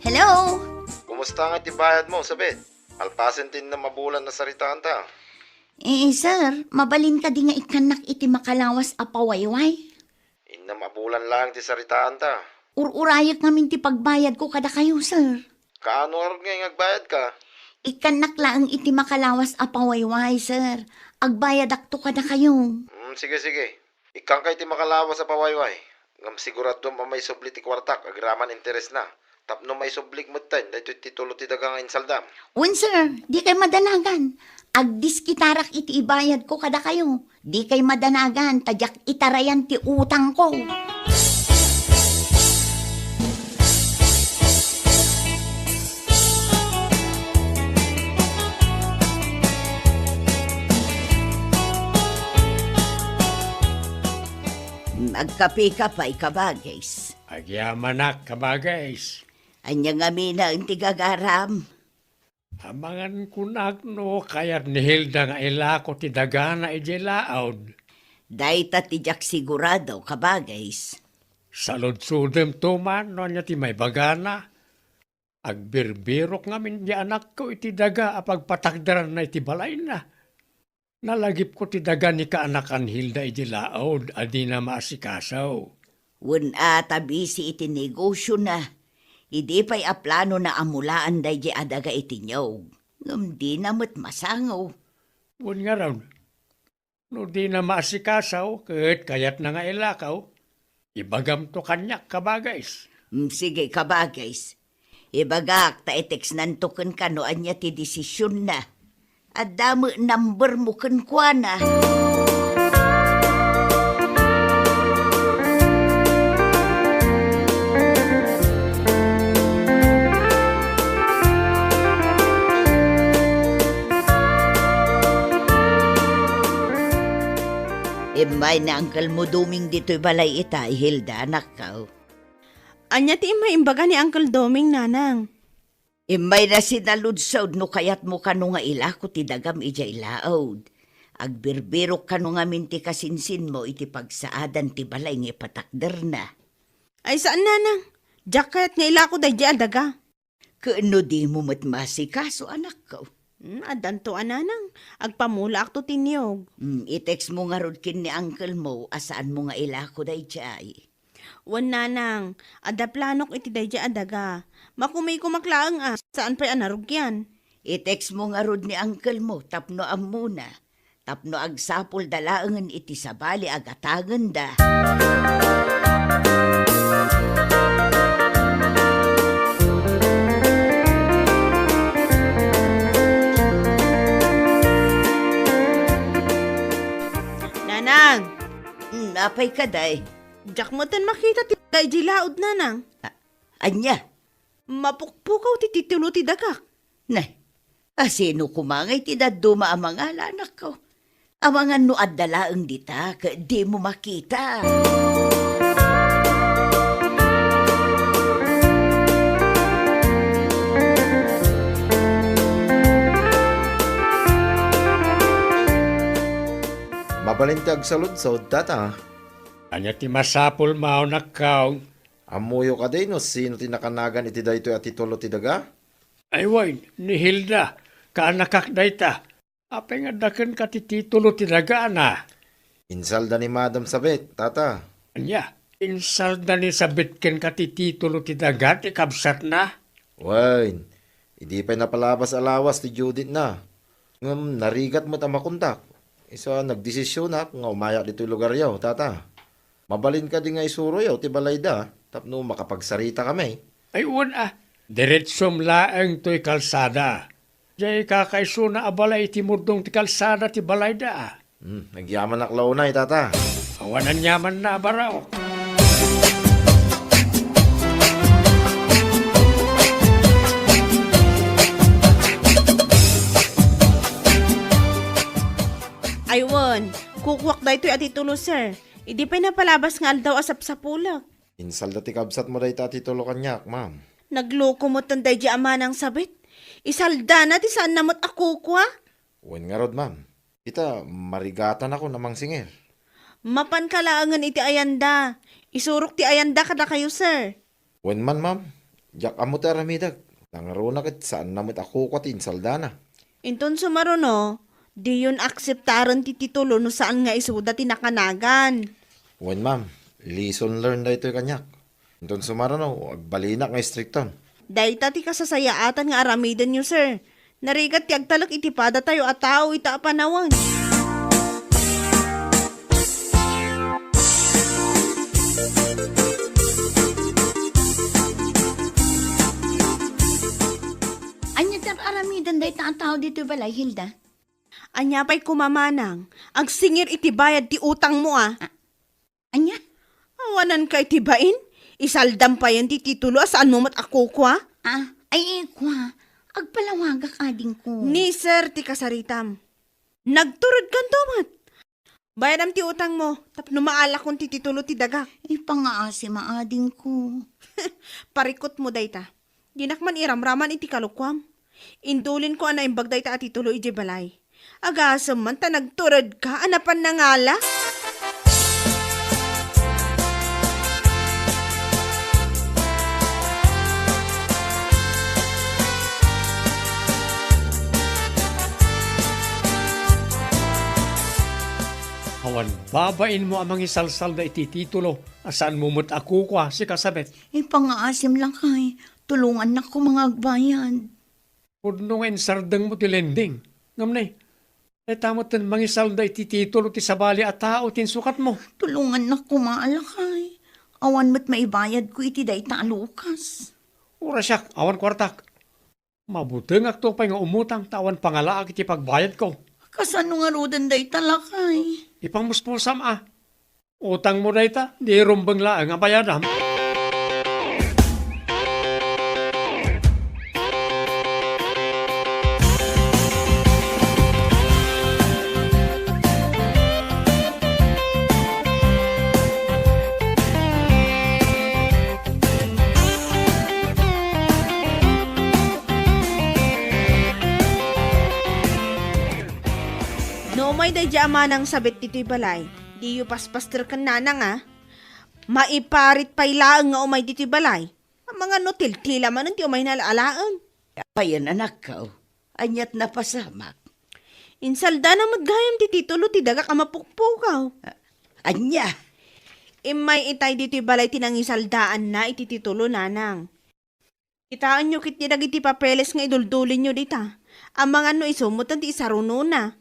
Speaker 2: Hello?
Speaker 6: Kumusta nga tibayad mo, sabit? Alpasin din na mabulan na saritaan ta.
Speaker 2: Sir, mabalin ka di nga ikanak iti makalawas apawayway.
Speaker 6: Inna mabulan lang ti saritaan ta.
Speaker 2: Ururayak ngamin ti pagbayad ko kada kayo, sir.
Speaker 6: Kaano arog nga agbayad ka?
Speaker 2: Ikanak lang iti makalawas apawayway, sir. Agbayad akto kada kayo.
Speaker 6: Sige. Ikang kay ti makalawa sa pawayway. Ngam sigurado pa may subli ti kwartak, agraman interes na. Tapno may sublik mo tayo, dahil titulo ti dagang insaldam.
Speaker 2: Sir, di kay madanagan. Agdiskitarak iti ibayad ko kada kayo. Di kay madanagan, tadyak itarayan ti utang ko.
Speaker 3: Magkape ka pa'y kabagays.
Speaker 10: Agyamanak kabagays.
Speaker 3: Anya nga mina ang tigagaram.
Speaker 10: Amangan kunak no kayat ni Hilda nga ilako ti dagana ije laod.
Speaker 3: Dahita tijak sigurado kabagays.
Speaker 10: Salod-sudem tuman no niya ti may bagana. Agbirbirok ngamin di anak ko iti daga apagpatakdaran na iti balay na. Nalagip ko ti daga ni kaanakan Hilda ije laod adi na maasikasaw.
Speaker 3: Wen tabisi iti negosyo na. Idi pa'y aplano na amulaan day di adaga iti nyog. Ngam di namot masangaw.
Speaker 10: Wen nga raw, no di na maasikasaw, kayat na nga ilakaw, ibagam to kanyak kabagays.
Speaker 3: Sige kabagays. Ibagak ta iteks nantukan ka no anya ti desisyon na. At damo number mo kwa na. Imay na angkal mo duming dito'y balay itay, Hilda, anak ka.
Speaker 7: Anya ti imay imbaga ni Uncle Doming, nanang.
Speaker 3: Imay na sinaludsod no kayat mo kano nga ilako ti dagam ija ilaod. Agbirbirok kano nga minti kasinsin mo iti pagsaadan ti balay nga patakder na.
Speaker 7: Ay saan, nanang? Diyak kayat nga ilako day di adaga.
Speaker 3: Kaano di mo matmasikaso, anak ko?
Speaker 7: Adanto ananang, agpamula akto tinyog.
Speaker 3: I-text mo nga rod kin ni uncle mo, asaan mo nga ilako day jay.
Speaker 7: Wan nanang, ada planok iti day di adaga. Makumay ko maklaang saan pa'y anarog yan?
Speaker 3: I-text mo nga rod ni uncle mo, tapno am muna. Tapno agsapol dalaangan iti sabali agatangan da.
Speaker 7: Nanang,
Speaker 3: Napay ka day.
Speaker 7: diyak mo tan makita ti day di laod, nanang.
Speaker 3: Anya?
Speaker 7: Mapukpukaw ti titulo ti dagak.
Speaker 3: Nay, asino kumangay ti daduma ang mga anak ko. Amangan no addalaang dita, di mo makita.
Speaker 6: Mabalintag sa ludsod, tata.
Speaker 10: Anya ti masapul mao nakaw.
Speaker 6: Amuyo ka din, no? Sino tinakanagan iti dayto at titulo ti daga?
Speaker 10: Ay way, ni Hilda, kaanakak dayta. Apay nga daken ka ti titulo ti daga na.
Speaker 6: Insalda ni Madam Sabit, tata.
Speaker 10: Anya, insalda ni sabit ken ka ti titulo ti daga ti kabsat na.
Speaker 6: Wain, hindi pa napalabas alawas ti Judith na. Ngam, narigat mo tamakuntak. Isa nagdesisyon na nga umaya dito lugar yaw, tata. Mabalin ka din nga isuro yaw, ti balayda. Tapno makapagsarita kami.
Speaker 10: Ay una, diretsom laeng to'y kalsada. Jay kakaiso na abalay ti murdong ti kalsada ti balayda.
Speaker 6: Nagyaman aklaw na, tata.
Speaker 10: Awanan yaman na baraw.
Speaker 7: Aywan, kukwak da ito'y atitulo, sir. Idi pa'y napalabas nga aldaw asap sa pulak.
Speaker 6: Insalda ti kabsat mo day tati tulo kanyak, ma'am.
Speaker 7: Nagloko mo tanday di ama ng sabit. Isalda na ti saan namot ako kwa.
Speaker 6: Wen nga rod, ma'am. Kita, marigatan ako namang singir.
Speaker 7: Mapan kalaangan iti ayanda. Isurok ti ayanda kada kayo, sir.
Speaker 6: Wen man, ma'am. Jak amo ti aramidag. Nangaruna kit saan namit ako ko ti insalda na.
Speaker 7: Inton sumaruno, di yun akseptaran ti titulo no saan nga isuda ti nakanagan.
Speaker 6: Wen, ma'am. Lesson learned da ito kanyak. Inton sumara no, agbalinak nga istrikton.
Speaker 7: Dahil ti kasasayaatan nga aramidan nyo, sir. Narigat ti agtalak itipada tayo at tao ita panawan.
Speaker 2: Anya tar aramidan day ta ang tao dito balay, Hilda?
Speaker 7: Anya pa'y kumamanang. Ang singir itibayad ti utang mo ah.
Speaker 2: Anya?
Speaker 7: Awanan ka itibain? Isaldam pa yan ti titulo saan mo mat ako kwa?
Speaker 2: Ay kwa. Agpalawaga ka din ko.
Speaker 7: Ni sir ti kasaritam. Nagturod kan tomat. Bayadam ti utang mo. Tapno maala kong ti titulo ti daga.
Speaker 2: Ipangaasi maading ko.
Speaker 7: Parikot mo dayta. Dinakman iramraman iti kalukwam. Indulin ko ana imbag dayta at titulo iti balay. Agasam man ta nagturod ka anapan na ngala.
Speaker 10: Awan, babain mo amang isalsal na itititulo. Asaan mo mo't ako kwa si kasabet.
Speaker 2: Ipangaasim lang kay. Tulungan na ko mga agbayan.
Speaker 10: Pudno nga insardang mo ti lending. Ngamnay, tamot tan mangisal na itititulo ti sabali at tao tinsukat mo.
Speaker 2: Tulungan na ko maalakay. Awan mo't maibayad ko iti day ta alukas.
Speaker 10: Ura siyak, awan kwartak. Mabuteng akto pa nga umutang tawan pangalaak iti pagbayad ko.
Speaker 2: Kasano nga rodan day talakay.
Speaker 10: Ipangmuspusam Utang mo dayta, di rumbang laang ang bayadam.
Speaker 7: No may dadya amanang sabit dito'y balay. Di yu paspaster kan nanang ah. Maiparit pa'y laang nga umay dito'y balay. Ang mga notil-tila man ti umay nalaalaan.
Speaker 3: Payan anak ka, anyat na pasamak.
Speaker 7: Insalda na magayam ti titulo ti daga ka mapukpukaw.
Speaker 3: Anya,
Speaker 7: Imay itay dito'y balay tinangisaldaan na iti titulo nanang. Itaan nyo kit nilag iti papeles nga iduldulin nyo dita. Ang mga no isumutan ti isaruno na.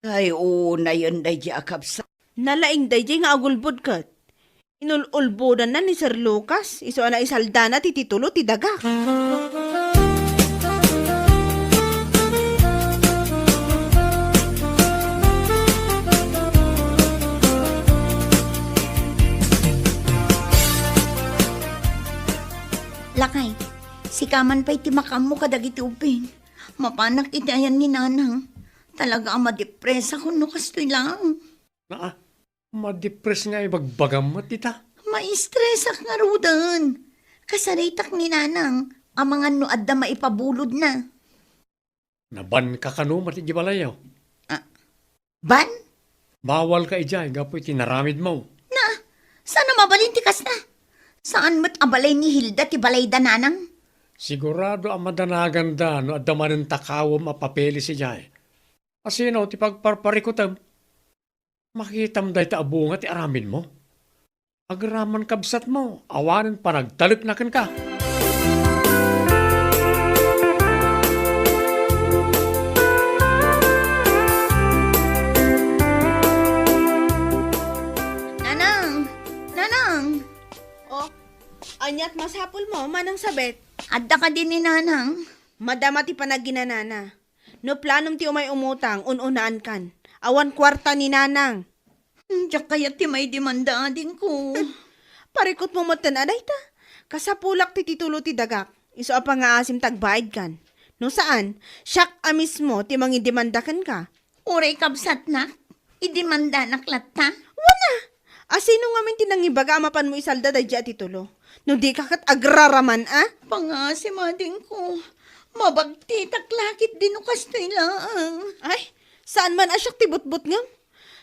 Speaker 3: ay una yun day di akabsa.
Speaker 7: Nalaing day nga agulbod kat. Inululbodan na ni Sir Lucas. Iso na isalda na ti titulo ti daga.
Speaker 2: Lakay, si Kaman pa'y timakam mo kadagiti upin. Mapanak iti ayan ni nanang. Talaga ang madepresa ko no kastoy lang.
Speaker 10: Madepres nga ibagbagam mo, tita.
Speaker 2: Maistresak nga rudan. Kasaritak ni nanang. Ang mga nuad na maipabulod na.
Speaker 10: Naban ka kano, matigi balayaw.
Speaker 2: Ban?
Speaker 10: Bawal ka ijay, gapoy tinaramid mo.
Speaker 2: Sana mabalintikas na. Saan mo't abalay ni Hilda ti balay da nanang?
Speaker 10: Sigurado ang madanagan da, no adama ng takawam mapapeli si jay. Asino, ti pagparparikutam. Makitam day ta abunga ti aramin mo. Agraman kabsat mo, awanin pa nagtalik na ka.
Speaker 2: Nanang! Nanang!
Speaker 7: Oh, anyat masapul mo, manang sabet.
Speaker 2: Adda ka din ni Nanang.
Speaker 7: Madama ti panaginanana. No planom ti umay umutang, ununaan kan. Awan kwarta ni nanang.
Speaker 2: Diyak kaya ti may demanda din ko.
Speaker 7: Parikot mo matan aday ta. Kasapulak ti titulo ti dagak. Iso apa nga asim tagbayad kan. No saan? Siyak mismo ti mangidemandakan ka.
Speaker 2: Uray kabsat na. Idemanda naklat ta.
Speaker 7: Asino nga min tinangibaga amapan mo isalda day di titulo. No di ka kat agraraman
Speaker 2: Pangasimading ko. Mabagti taklakit din o kastilaang.
Speaker 7: Ay, saan man asyak ti butbut ngam?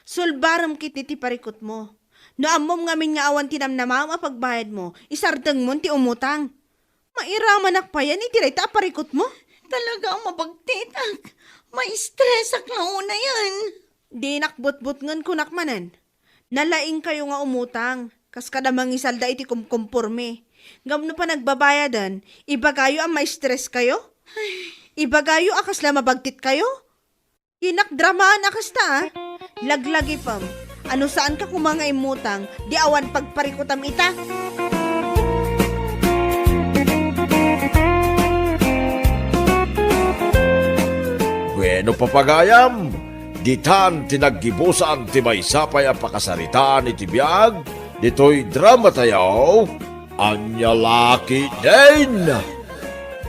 Speaker 7: Sulbaram kiti ti parikot mo. No amom ngamin nga awan tinamnamam a pagbayad mo, isardeng mo ti umutang. Mairaman akpayan itiray ta parikot mo.
Speaker 2: Talaga mabagti tak. May stress ak launa yan.
Speaker 7: Di nakbutbut ngan kunakmanan. Nalaing kayo nga umutang, kas kada mangisalda iti kumkumpurme. Ngam no pa nagbabayadan, ibagayo ang may stress kayo? Ibagayo akas la mabagtit kayo? Inakdramaan akas ta, Laglagi pam. Ano saan ka kumanga imutang, di awan pagparikutam ita?
Speaker 5: Bueno papagayam, ditan tinaggibusan ti may sapay ang pakasaritaan iti biyag, dito'y drama tayo, Anyalaki din!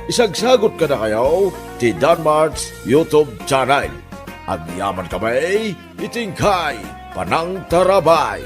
Speaker 5: Isagsagot ka na kayo ti Danmar's YouTube channel. Agyaman kami, itingkay, panang tarabay.